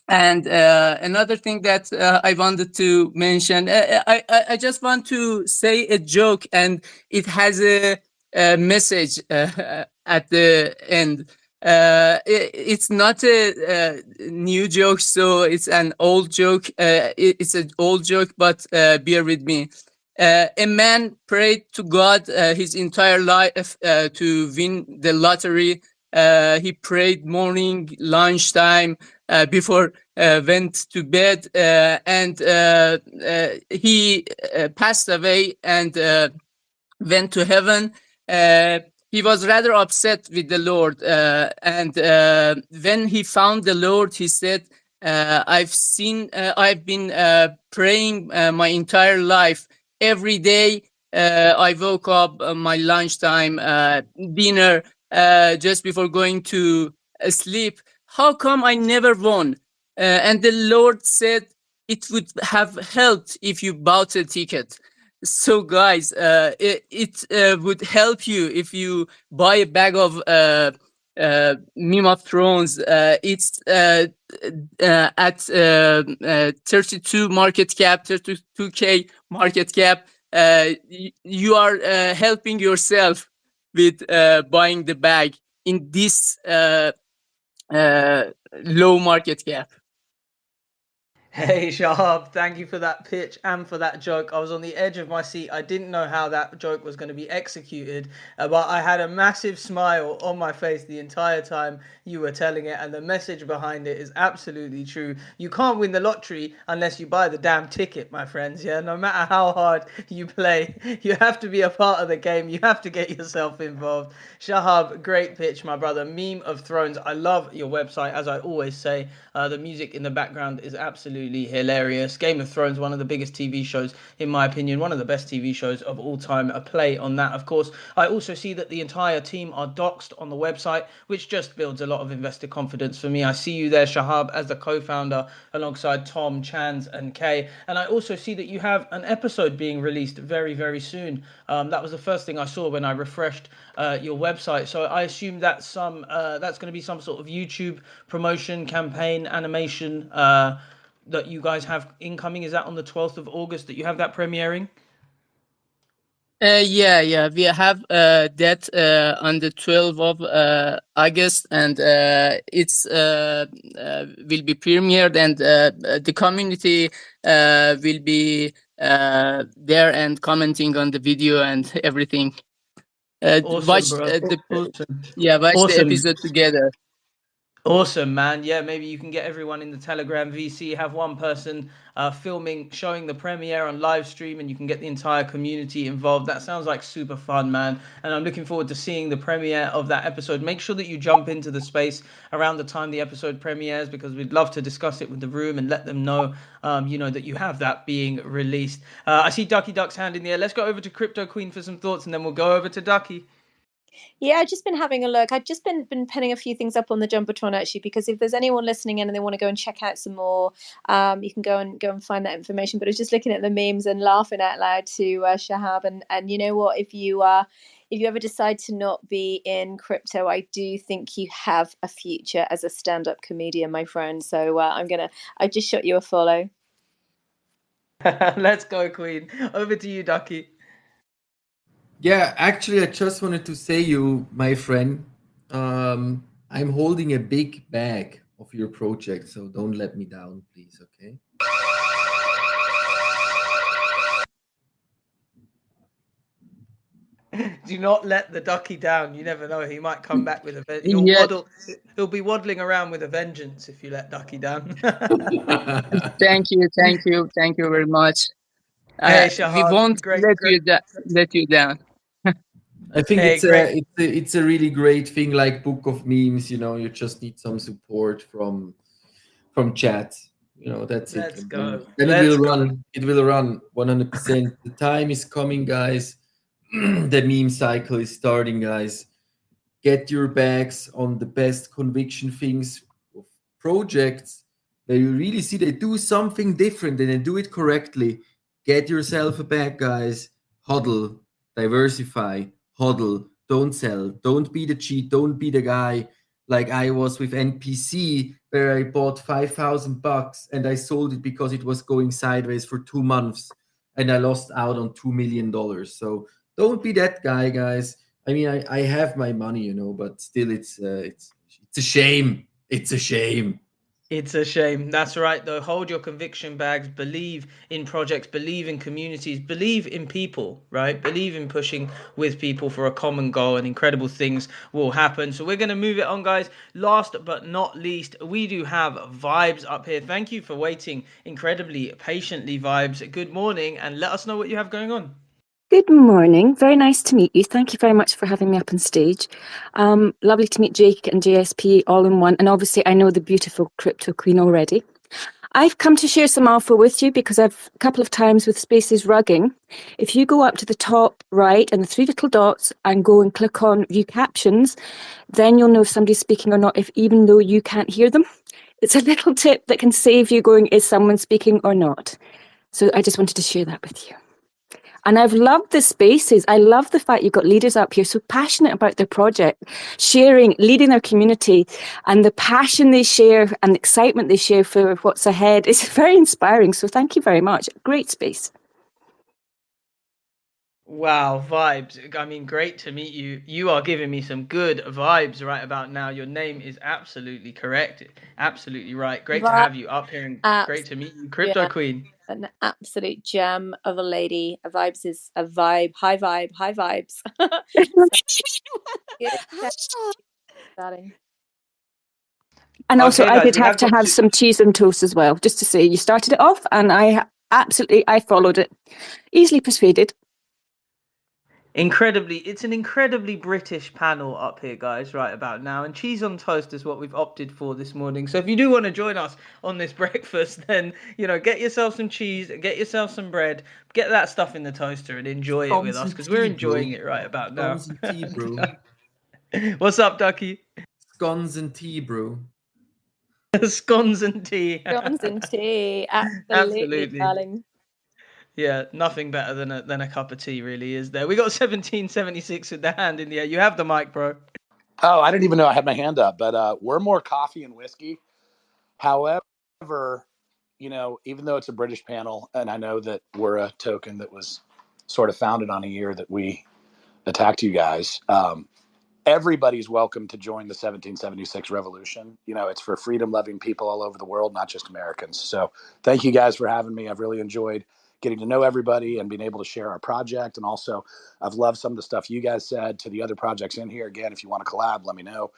And another thing that I wanted to mention, I just want to say a joke, and it has a message at the end. It's not a new joke, so it's an old joke. It's an old joke, but bear with me. A man prayed to God his entire life to win the lottery. He prayed morning, lunchtime, before went to bed, and he passed away and went to heaven. Uh, he was rather upset with the Lord, and when he found the Lord, he said, I've been praying my entire life. Every day, I woke up my lunchtime, dinner, just before going to sleep. How come I never won? And the Lord said, it would have helped if you bought a ticket. So, guys, it would help you if you buy a bag of Meme of Thrones. It's at 32 market cap, 32K market cap. You are helping yourself with buying the bag in this uh, low market cap. Hey Shahab, thank you for that pitch and for that joke. I was on the edge of my seat. I didn't know how that joke was going to be executed, but I had a massive smile on my face the entire time you were telling it, and the message behind it is absolutely true. You can't win the lottery unless you buy the damn ticket, my friends. Yeah, no matter how hard you play, you have to be a part of the game. You have to get yourself involved. Shahab, great pitch, my brother. Meme of Thrones. I love your website, as I always say. The music in the background is absolutely absolutely hilarious. Game of Thrones, one of the biggest TV shows, in my opinion, one of the best TV shows of all time. A play on that, of course. I also see that the entire team are doxed on the website, which just builds a lot of investor confidence for me. I see you there, Shahab, as the co-founder, alongside Tom, Chans, and Kay. And I also see that you have an episode being released very, very soon. That was the first thing I saw when I refreshed your website. So I assume that's that's going to be some sort of YouTube promotion campaign animation that you guys have incoming. Is that on the 12th of August that you have that premiering? Yeah, we have that on the 12th of August, and it's will be premiered, and the community will be there and commenting on the video and everything. Awesome, Watch bro. Awesome. watch the Awesome. episode together. Awesome, man. Yeah, maybe you can get everyone in the Telegram VC, have one person filming, showing the premiere on live stream, and you can get the entire community involved. That sounds like super fun, man. And I'm looking forward to seeing the premiere of that episode. Make sure that you jump into the space around the time the episode premieres, because we'd love to discuss it with the room and let them know, that you have that being released. I see Ducky Duck's hand in the air. Let's go over to Crypto Queen for some thoughts, and then we'll go over to Ducky. Yeah, I've just been having a look. I've just been pinning a few things up on the Jumbotron actually, because if there's anyone listening in and they want to go and check out some more, you can go and find that information. But I was just looking at the memes and laughing out loud to Shahab, and you know what? If you ever decide to not be in crypto, I do think you have a future as a stand-up comedian, my friend. So I just shot you a follow. Let's go, Queen. Over to you, Ducky. Yeah, actually, I just wanted to say you, my friend, I'm holding a big bag of your project, so don't let me down, please, okay? Do not let the Ducky down. You never know. He might come back with a. Yeah, He'll be waddling around with a vengeance if you let Ducky down. thank you very much. Hey, We Shahab. won't Great, great. let you down. I think Hey, great. it's a really great thing, like Book of Memes. You just need some support from chat. That's it. Let's And go. then Let's go. It will run 100%. The time is coming, guys. The meme cycle is starting, guys. Get your bags on the best conviction things of projects where you really see they do something different and they do it correctly. Get yourself a bag, guys. Huddle, diversify, huddle. Don't sell. Don't be the cheat. Don't be the guy like I was with NPC, where I bought $5,000 and I sold it because it was going sideways for 2 months and I lost out on $2 million. So don't be that guy, guys. I mean, I have my money, but still, it's a shame. It's a shame. It's a shame. That's right, though. Hold your conviction bags. Believe in projects. Believe in communities. Believe in people, right? Believe in pushing with people for a common goal, and incredible things will happen. So we're going to move it on, guys. Last but not least, we do have Vibes up here. Thank you for waiting incredibly patiently, Vibes. Good morning, and let us know what you have going on. Good morning. Very nice to meet you. Thank you very much for having me up on stage. Lovely to meet Jake and JSP all in one. And obviously, I know the beautiful Crypto Queen already. I've come to share some alpha with you because I've a couple of times with Spaces rugging. If you go up to the top right and the 3 little dots and go and click on view captions, then you'll know if somebody's speaking or not, even though you can't hear them. It's a little tip that can save you going, is someone speaking or not? So I just wanted to share that with you. And I've loved the spaces. I love the fact you've got leaders up here so passionate about their project, sharing, leading their community, and the passion they share and the excitement they share for what's ahead is very inspiring. So thank you very much. Great space. Wow, Vibes. I mean, great to meet you. You are giving me some good vibes right about now. Your name is absolutely correct. Absolutely right. Great to have you up here, and great to meet you, Crypto Queen. An absolute gem of a lady. A Vibes is a vibe. High vibe. High vibes. And also, Okay, I guys, did we have to have some cheese and toast as well, just to say you started it off, and I followed it. Easily persuaded. It's an incredibly British panel up here, guys, right about now. And cheese on toast is what we've opted for this morning. So if you do want to join us on this breakfast, then, get yourself some cheese, get yourself some bread, get that stuff in the toaster and enjoy it with Scones us and because we're tea, enjoying bro. it right about now. Scones and tea, bro. What's up, Ducky? Scones and tea, bro. Scones and tea. Scones and tea. Absolutely, Absolutely. darling. Yeah, nothing better than a cup of tea, really, is there? We got 1776 with the hand in the air. You have the mic, bro. Oh, I didn't even know I had my hand up, but we're more coffee and whiskey. However, even though it's a British panel, and I know that we're a token that was sort of founded on a year that we attacked you guys, everybody's welcome to join the 1776 revolution. It's for freedom loving people all over the world, not just Americans. So thank you guys for having me. I've really enjoyed getting to know everybody and being able to share our project. And also, I've loved some of the stuff you guys said to the other projects in here. Again, if you want to collab, let me know.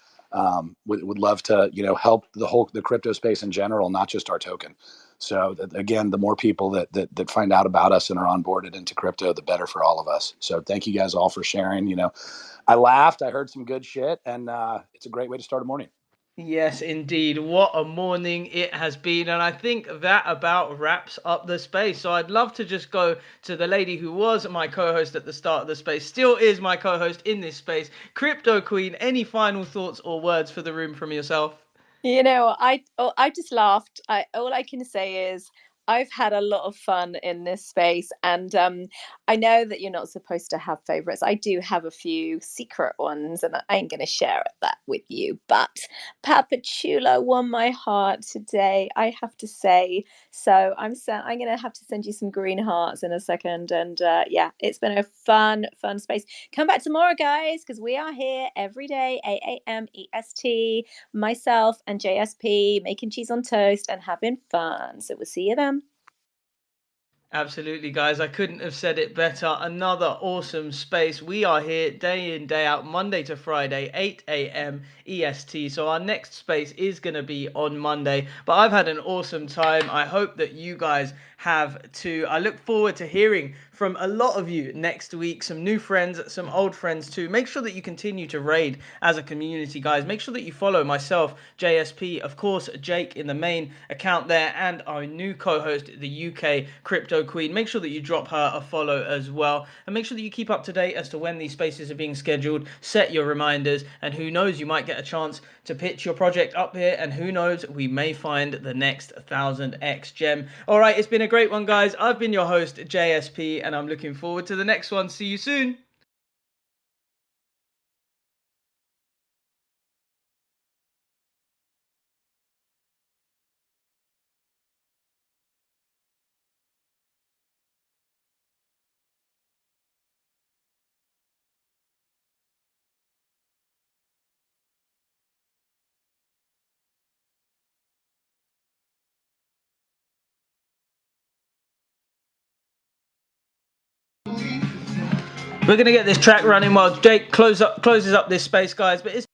Would love to, help the crypto space in general, not just our token. So again, the more people that find out about us and are onboarded into crypto, the better for all of us. So thank you guys all for sharing. I laughed. I heard some good shit, and it's a great way to start a morning. Yes, indeed. What a morning it has been. And I think that about wraps up the space. So I'd love to just go to the lady who was my co-host at the start of the space, still is my co-host in this space, Crypto Queen. Any final thoughts or words for the room from yourself? I just laughed. All I can say is I've had a lot of fun in this space, and I know that you're not supposed to have favorites. I do have a few secret ones, and I ain't going to share that with you. But Papa Chulo won my heart today, I have to say. So I'm going to have to send you some green hearts in a second. And yeah, it's been a fun space. Come back tomorrow, guys, because we are here every day, 8 a.m. EST. Myself and JSP making cheese on toast and having fun. So we'll see you then. Absolutely, guys. I couldn't have said it better. Another awesome space. We are here day in, day out, Monday to Friday, 8 a.m. EST. So our next space is going to be on Monday. But I've had an awesome time. I hope that you guys have too. I look forward to hearing from a lot of you next week. Some new friends, some old friends too. Make sure that you continue to raid as a community, guys. Make sure that you follow myself, JSP, of course, Jake in the main account there, and our new co-host, the UK Crypto Queen. Make sure that you drop her a follow as well, and make sure that you keep up to date as to when these spaces are being scheduled. Set your reminders, and who knows, you might get a chance to pitch your project up here, and who knows, we may find the next 1000x gem. All right, it's been a great one, guys. I've been your host, JSP, and I'm looking forward to the next one. See you soon. We're going to get this track running while Jake closes up this space, guys. But it's